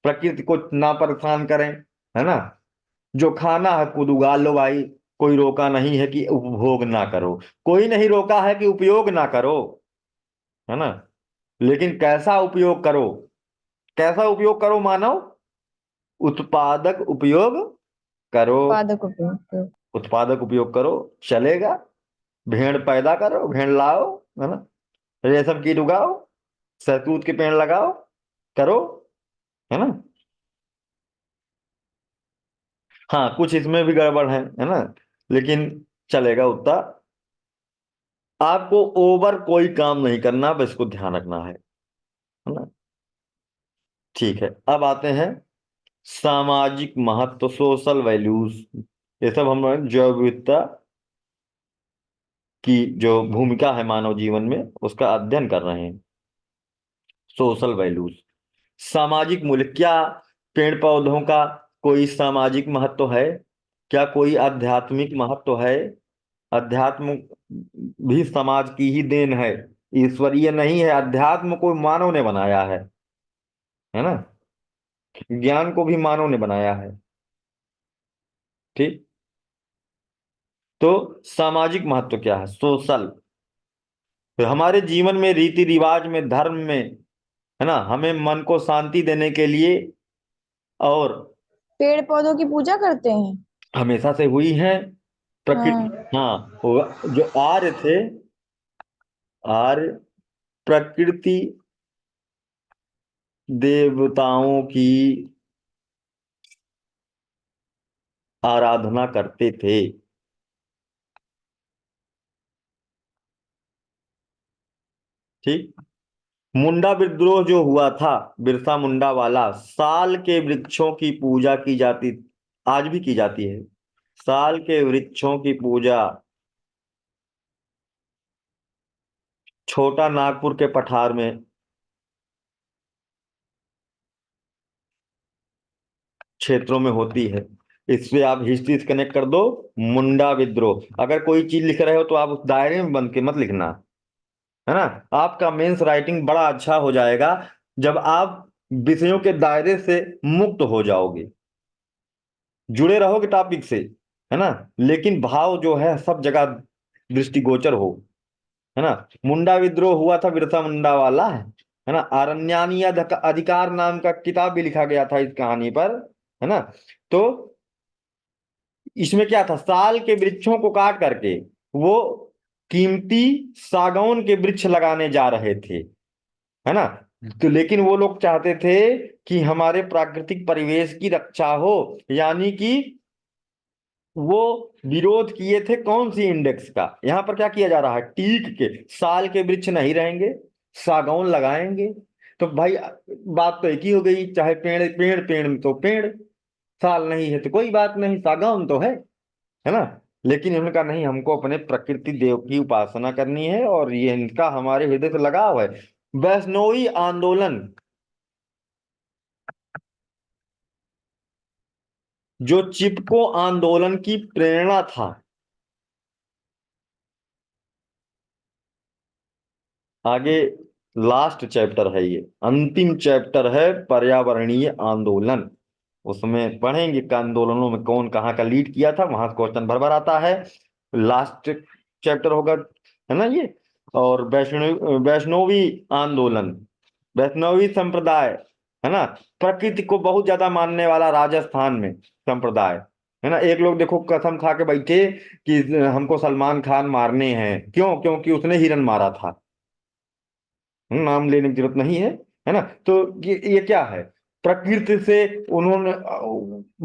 प्रकृति को ना परेशान करें, है ना, जो खाना है खुद उगा लो भाई, कोई रोका नहीं है कि उपभोग ना करो, कोई नहीं रोका है कि उपयोग ना करो, है ना, लेकिन कैसा उपयोग करो, कैसा उपयोग करो मानव, उत्पादक उपयोग करो, उत्पादक उपयोग। उत्पादक उपयोग करो, चलेगा, भेड़ पैदा करो, भेड़ लाओ, है ना, रेशम कीट उगाओ, शहतूत के पेड़ लगाओ, करो, है ना। हाँ कुछ इसमें भी गड़बड़ है ना, लेकिन चलेगा उतना। आपको ओवर कोई काम नहीं करना, बस इसको ध्यान रखना है ना। ठीक है, अब आते हैं सामाजिक महत्व, सोशल वैल्यूज, ये सब हम लोग जैव विविधता की जो भूमिका है मानव जीवन में उसका अध्ययन कर रहे हैं। सोशल वैल्यूज, सामाजिक मूल्य, क्या पेड़ पौधों का कोई सामाजिक महत्व है, क्या कोई आध्यात्मिक महत्व है, अध्यात्म भी समाज की ही देन है, ईश्वरीय नहीं है, अध्यात्म को मानव ने बनाया है ना, ज्ञान को भी मानव ने बनाया है। ठीक, तो सामाजिक महत्व क्या है, सोशल, तो हमारे जीवन में, रीति रिवाज में, धर्म में, है ना, हमें मन को शांति देने के लिए और पेड़ पौधों की पूजा करते हैं। हमेशा से हुई है प्रकृति। हाँ। हाँ जो आर्य थे, आर्य प्रकृति देवताओं की आराधना करते थे। ठीक, मुंडा विद्रोह जो हुआ था, बिरसा मुंडा वाला, साल के वृक्षों की पूजा की जाती, आज भी की जाती है, साल के वृक्षों की पूजा छोटा नागपुर के पठार में क्षेत्रों में होती है। इससे आप हिस्ट्री से कनेक्ट कर दो, मुंडा विद्रोह, अगर कोई चीज लिख रहे हो तो आप उस दायरे में बंद के मत लिखना, है ना, आपका मेंस राइटिंग बड़ा अच्छा हो जाएगा जब आप विषयों के दायरे से मुक्त हो जाओगे, जुड़े रहोगे टॉपिक से, है ना, लेकिन भाव जो है सब जगह दृष्टिगोचर हो, है ना। मुंडा विद्रोह हुआ था, बिरसा मुंडा वाला है ना, अरण्यानी अधिकार नाम का किताब भी लिखा गया था इस कहानी पर, है ना। तो इसमें क्या था, साल के वृक्षों को काट करके वो कीमती सागौन के वृक्ष लगाने जा रहे थे, है ना। तो लेकिन वो लोग चाहते थे कि हमारे प्राकृतिक परिवेश की रक्षा हो, यानी कि वो विरोध किए थे कौन सी इंडेक्स का, यहां पर क्या किया जा रहा है, टीक के, साल के वृक्ष नहीं रहेंगे, सागौन लगाएंगे। तो भाई बात तो एक ही हो गई, चाहे पेड़ पेड़ पेड़ तो पेड़, साल नहीं है तो कोई बात नहीं, सागौन तो है ना। लेकिन इन्होंने कहा नहीं, हमको अपने प्रकृति देव की उपासना करनी है और ये इनका हमारे हृदय से लगाव है। वैष्णवी आंदोलन, जो चिपको आंदोलन की प्रेरणा था, आगे लास्ट चैप्टर है, ये अंतिम चैप्टर है, पर्यावरणीय आंदोलन, उसमें पढ़ेंगे कि आंदोलनों में कौन कहाँ का लीड किया था, वहां से क्वेश्चन भर भर आता है। लास्ट चैप्टर होगा, है ना ये। और वैष्णवी आंदोलन, वैष्णवी संप्रदाय, है ना, प्रकृति को बहुत ज्यादा मानने वाला राजस्थान में संप्रदाय, है ना। एक लोग देखो कसम खा के बैठे कि हमको सलमान खान मारने हैं, क्यों? क्योंकि उसने हिरन मारा था। नाम लेने की जरूरत नहीं है ना। तो ये क्या है, प्रकृति से उन्होंने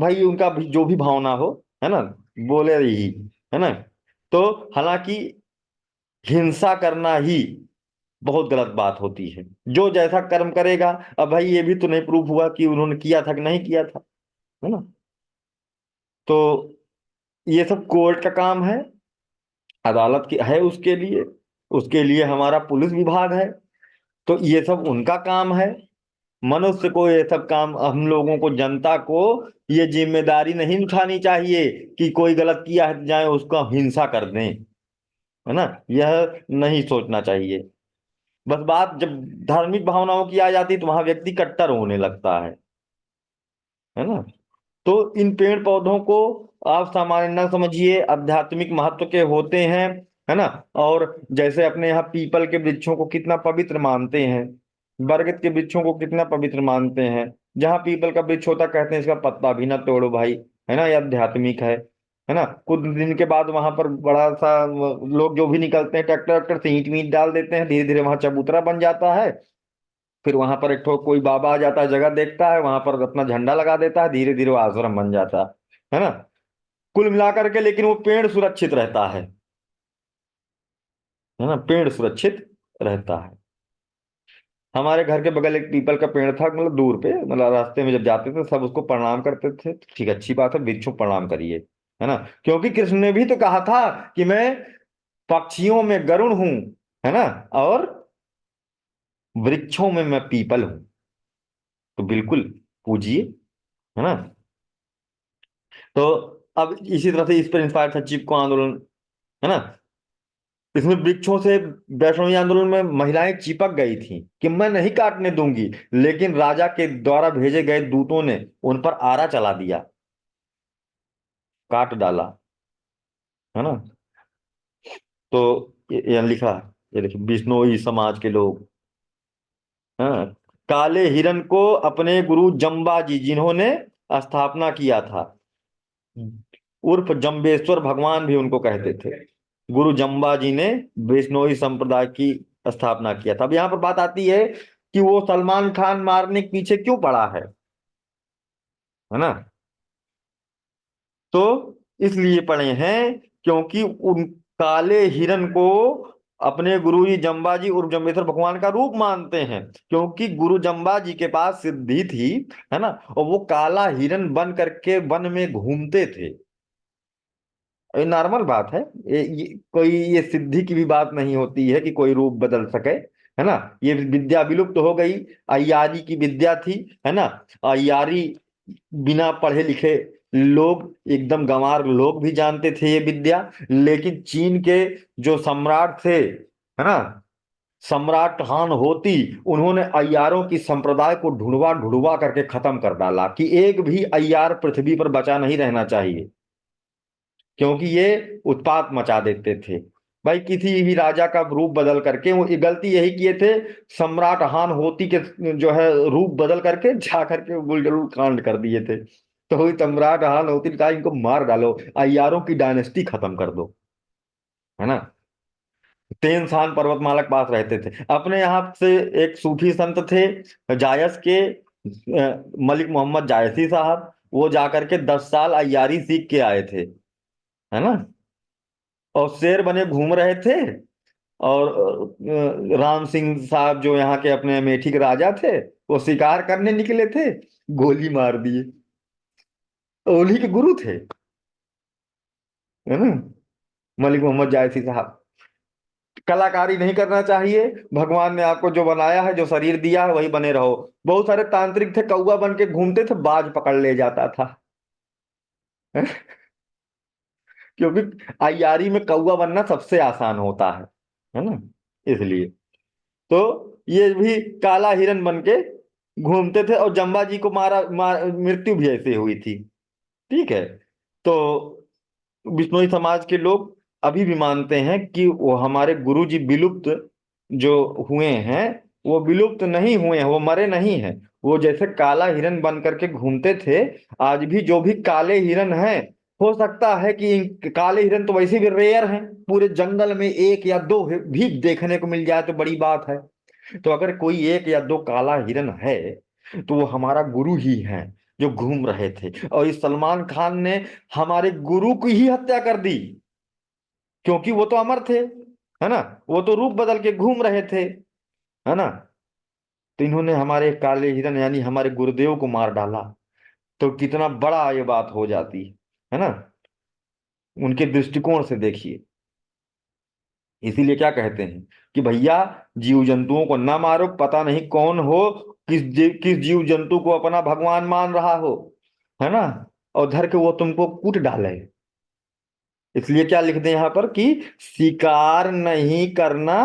भाई उनका भी जो भी भावना हो, है ना, बोले ही, है ना। तो हालांकि हिंसा करना ही बहुत गलत बात होती है। जो जैसा कर्म करेगा, अब भाई ये भी तो नहीं प्रूफ हुआ कि उन्होंने किया था कि नहीं किया था, है ना। तो ये सब कोर्ट का काम है, अदालत की है उसके लिए, उसके लिए हमारा पुलिस विभाग है। तो ये सब उनका काम है। मनुष्य को ये सब काम, हम लोगों को, जनता को ये जिम्मेदारी नहीं उठानी चाहिए कि कोई गलत किया है जाए उसको हिंसा कर दें, है ना। यह नहीं सोचना चाहिए। बस बात जब धार्मिक भावनाओं की आ जाती है तो वहां व्यक्ति कट्टर होने लगता है ना। तो इन पेड़ पौधों को आप सामान्य न समझिए, आध्यात्मिक महत्व के होते हैं, है ना। और जैसे अपने यहाँ पीपल के वृक्षों को कितना पवित्र मानते हैं, बरगद के वृक्षों को कितना पवित्र मानते हैं। जहाँ पीपल का वृक्ष होता कहते हैं इसका पत्ता भी ना तोड़ो भाई, है ना। ये आध्यात्मिक है ना। कुछ दिन के बाद वहां पर बड़ा सा लोग जो भी निकलते हैं ट्रैक्टर वैक्टर से ईंट मीट डाल देते हैं, धीरे धीरे वहां चबूतरा बन जाता है। फिर वहां पर एक ठो कोई बाबा आ जाता है, जगह देखता है, वहां पर अपना झंडा लगा देता है, धीरे धीरे वो आश्रम बन जाता है ना। कुल मिलाकर के लेकिन वो पेड़ सुरक्षित रहता है ना, पेड़ सुरक्षित रहता है। हमारे घर के बगल एक पीपल का पेड़ था, मतलब दूर पे, मतलब रास्ते में जब जाते थे सब उसको प्रणाम करते थे। ठीक, अच्छी बात है, वृक्षों को प्रणाम करिए, है ना। क्योंकि कृष्ण ने भी तो कहा था कि मैं पक्षियों में गरुड़ हूं, है ना, और वृक्षों में मैं पीपल हूं। तो बिल्कुल पूजिए, है ना। तो अब इसी तरह से इस पर इंस्पायर था चिपको आंदोलन, है ना। इसमें वृक्षों से वैष्णवी आंदोलन में महिलाएं चिपक गई थी कि मैं नहीं काटने दूंगी, लेकिन राजा के द्वारा भेजे गए दूतों ने उन पर आरा चला दिया, काट डाला, है ना। तो ये लिखा, ये देखिए बिश्नोई समाज के लोग, हाँ, काले हिरन को अपने गुरु जम्बा जी जिन्होंने स्थापना किया था, उर्फ जम्बेश्वर भगवान भी उनको कहते थे, गुरु जम्बा जी ने बिश्नोई संप्रदाय की स्थापना किया था। अब यहाँ पर बात आती है कि वो सलमान खान मारने के पीछे क्यों पड़ा है ना। तो इसलिए पड़े हैं क्योंकि उन काले हिरन को अपने गुरु जी जम्बा जी उर्फ जम्बेश्वर भगवान का रूप मानते हैं, क्योंकि गुरु जम्बा जी के पास सिद्धि थी, है ना। और वो काला हिरन बन करके वन में घूमते थे। ये नॉर्मल बात है, कोई ये सिद्धि की भी बात नहीं होती है कि कोई रूप बदल सके, है ना। ये विद्या विलुप्त हो गई, अय्यारी की विद्या थी, है ना। अय्यारी बिना पढ़े लिखे लोग, एकदम गंवार लोग भी जानते थे ये विद्या। लेकिन चीन के जो सम्राट थे, है ना, सम्राट हान होती, उन्होंने अय्यारों की संप्रदाय को ढूंढवा ढूंढवा करके खत्म कर डाला कि एक भी अय्यार पृथ्वी पर बचा नहीं रहना चाहिए, क्योंकि ये उत्पात मचा देते थे। भाई किसी भी राजा का रूप बदल करके, वो ये गलती यही किए थे, सम्राट हान होती के जो है रूप बदल करके जा करके गुलजलूल कांड कर दिए थे। तो वही सम्राट हान होती ने कहा इनको मार डालो, अय्यारों की डायनेस्टी खत्म कर दो, है ना। तेनसान पर्वतमाला के पास रहते थे। अपने यहाँ से एक सूफी संत थे जायस के, मलिक मोहम्मद जायसी साहब, वो जाकर के 10 साल अय्यारी सीख के आए थे, है ना। और शेर बने घूम रहे थे। और राम सिंह साहब जो यहाँ के अपने अमेठी के राजा थे, वो शिकार करने निकले थे, गोली मार दिए। उन्हीं के गुरु थे, है ना, मलिक मोहम्मद जायसी साहब। कलाकारी नहीं करना चाहिए, भगवान ने आपको जो बनाया है, जो शरीर दिया है वही बने रहो। बहुत सारे तांत्रिक थे, कौवा बन के घूमते थे, बाज पकड़ ले जाता था, क्योंकि अय्यारी में कौवा बनना सबसे आसान होता है ना, इसलिए। तो ये भी काला हिरन बन के घूमते थे और जम्बा जी को मृत्यु भी ऐसे हुई थी। ठीक है। तो बिश्नोई समाज के लोग अभी भी मानते हैं कि वो हमारे गुरु जी विलुप्त जो हुए हैं, वो विलुप्त नहीं हुए हैं, वो मरे नहीं हैं। वो जैसे काला हिरन बन करके घूमते थे, आज भी जो भी काले हिरन हैं, हो सकता है कि काले हिरन तो वैसे भी रेयर हैं, पूरे जंगल में एक या दो भी देखने को मिल जाए तो बड़ी बात है। तो अगर कोई एक या दो काला हिरन है, तो वो हमारा गुरु ही है जो घूम रहे थे। और इस सलमान खान ने हमारे गुरु की ही हत्या कर दी, क्योंकि वो तो अमर थे, है ना। वो तो रूप बदल के घूम रहे थे, है ना। तो इन्होंने हमारे काले हिरन यानी हमारे गुरुदेव को मार डाला, तो कितना बड़ा ये बात हो जाती है ना। उनके दृष्टिकोण से देखिए। इसीलिए क्या कहते हैं कि भैया, जीव जंतुओं को ना मारो, पता नहीं कौन हो, किस जीव जंतु को अपना भगवान मान रहा हो, है ना। और धर के वो तुमको कूट डाले। इसलिए क्या लिख दे यहां पर कि शिकार नहीं करना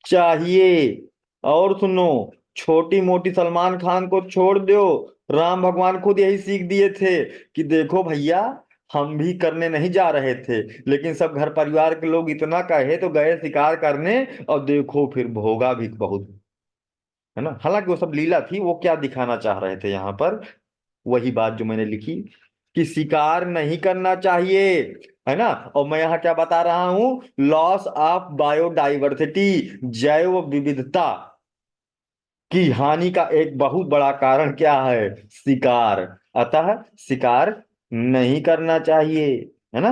चाहिए। और सुनो, छोटी मोटी सलमान खान को छोड़ दो, राम भगवान खुद यही सीख दिए थे कि देखो भैया, हम भी करने नहीं जा रहे थे, लेकिन सब घर परिवार के लोग इतना कहे तो गए शिकार करने, और देखो फिर भोगा भी बहुत, है ना। हालांकि वो सब लीला थी, वो क्या दिखाना चाह रहे थे यहाँ पर, वही बात जो मैंने लिखी कि शिकार नहीं करना चाहिए, है ना। और मैं यहाँ क्या बता रहा हूं, लॉस ऑफ बायोडाइवर्सिटी, जैव विविधता की हानि का एक बहुत बड़ा कारण क्या है, शिकार। अतः शिकार नहीं करना चाहिए, है ना।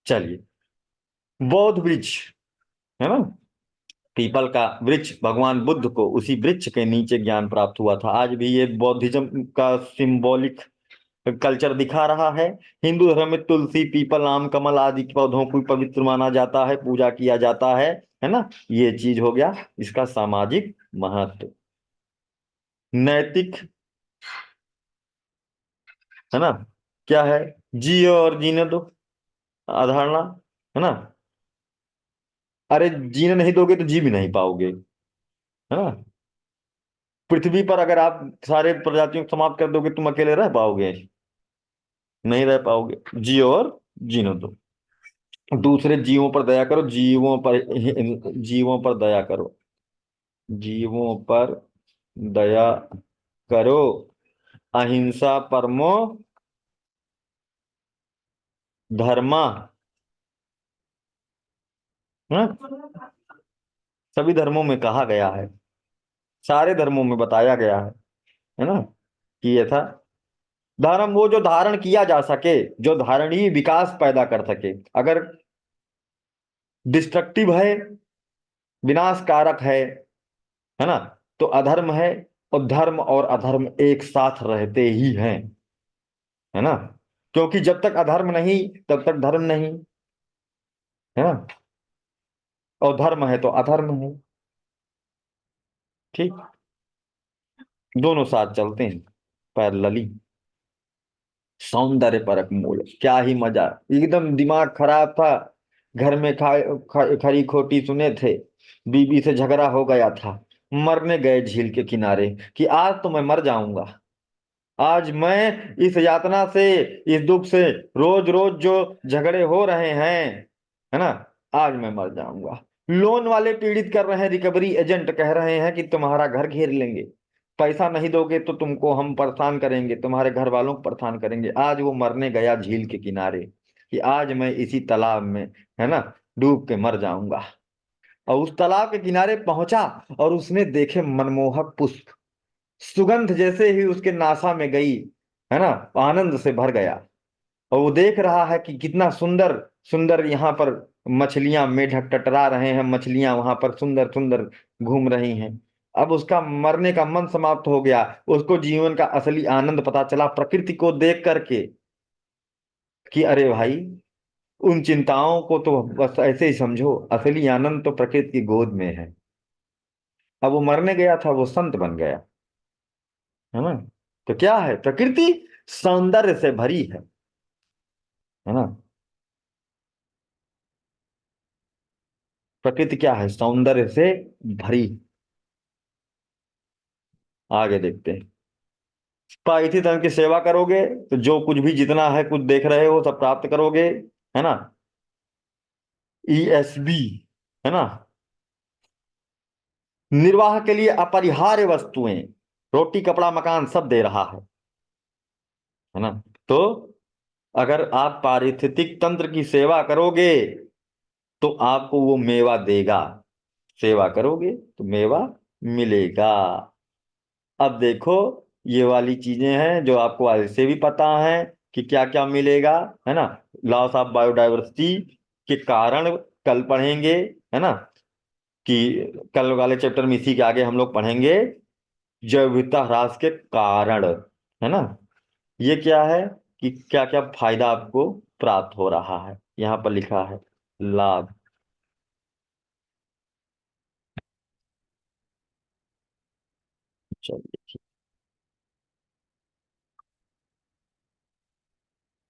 चलिए, बौद्ध वृक्ष, है ना, पीपल का वृक्ष, भगवान बुद्ध को उसी वृक्ष के नीचे ज्ञान प्राप्त हुआ था। आज भी ये बौद्धिज्म का सिंबॉलिक कल्चर दिखा रहा है। हिंदू धर्म में तुलसी, पीपल, आम, कमल आदि पौधों को पवित्र माना जाता है, पूजा किया जाता है ना। ये चीज हो गया इसका सामाजिक महत्व। नैतिक, है ना, क्या है, जियो और जीने दो अवधारणा, है ना। अरे जीने नहीं दोगे तो जी भी नहीं पाओगे, है ना। पृथ्वी पर अगर आप सारे प्रजातियों को समाप्त कर दोगे, तुम अकेले रह पाओगे, नहीं रह पाओगे। जियो और जीने दो। दूसरे जीवों पर दया करो, जीवों पर दया करो, जीवों पर दया करो, अहिंसा परमो धर्मा, हाँ? सभी धर्मों में कहा गया है, सारे धर्मों में बताया गया है ना, कि ये था धर्म, वो जो धारण किया जा सके, जो धारणीय विकास पैदा कर सके। अगर डिस्ट्रक्टिव है, विनाशकारक है ना, तो अधर्म है। और धर्म और अधर्म एक साथ रहते ही हैं, है ना। क्योंकि जब तक अधर्म नहीं तब तक धर्म नहीं, है ना। और धर्म है तो अधर्म है, ठीक, दोनों साथ चलते हैं पैरेलली। सौंदर्य परक मूल, क्या ही मजा, एकदम दिमाग खराब था, घर में खरी खोटी सुने थे, बीबी से झगड़ा हो गया था, मरने गए झील के किनारे कि आज तो मैं मर जाऊंगा, आज मैं इस यातना से, इस दुख से, रोज रोज जो झगड़े हो रहे हैं, है ना, आज मैं मर जाऊंगा। लोन वाले पीड़ित कर रहे हैं, रिकवरी एजेंट कह रहे हैं कि तुम्हारा घर घेर लेंगे, पैसा नहीं दोगे तो तुमको हम परेशान करेंगे, तुम्हारे घर वालों को परेशान करेंगे। आज वो मरने गया झील के किनारे कि आज मैं इसी तालाब में, है ना, डूब के मर जाऊंगा। और उस तालाब के किनारे पहुंचा और उसने देखे मनमोहक पुष्प, सुगंध जैसे ही उसके नासा में गई, है ना, आनंद से भर गया। और वो देख रहा है कि कितना सुंदर सुंदर यहाँ पर मछलियां, मेढक टटरा रहे हैं, मछलियां वहां पर सुंदर सुंदर घूम रही हैं। अब उसका मरने का मन समाप्त हो गया, उसको जीवन का असली आनंद पता चला प्रकृति को देख करके, कि अरे भाई, उन चिंताओं को तो बस ऐसे ही समझो, असली आनंद तो प्रकृति की गोद में है। अब वो मरने गया था, वो संत बन गया, है ना। तो क्या है, प्रकृति सौंदर्य से भरी है ना। प्रकृति क्या है, सौंदर्य से भरी, आगे देखते हैं। पाइथी तंत्र की सेवा करोगे तो जो कुछ भी जितना है कुछ देख रहे हो सब प्राप्त करोगे, है ना। ईएसबी, है ना, निर्वाह के लिए अपरिहार्य वस्तुएं, रोटी कपड़ा मकान सब दे रहा है ना। तो अगर आप पारिस्थितिक तंत्र की सेवा करोगे तो आपको वो मेवा देगा, सेवा करोगे तो मेवा मिलेगा। अब देखो, ये वाली चीजें हैं जो आपको आज से भी पता है कि क्या क्या मिलेगा, है ना। लॉस ऑफ बायोडाइवर्सिटी के कारण कल पढ़ेंगे, है ना, कि कल वाले चैप्टर में इसी के आगे हम लोग पढ़ेंगे जैव विविधता ह्रास के कारण, है ना। ये क्या है कि क्या क्या फायदा आपको प्राप्त हो रहा है, यहाँ पर लिखा है लाभ। चलिए।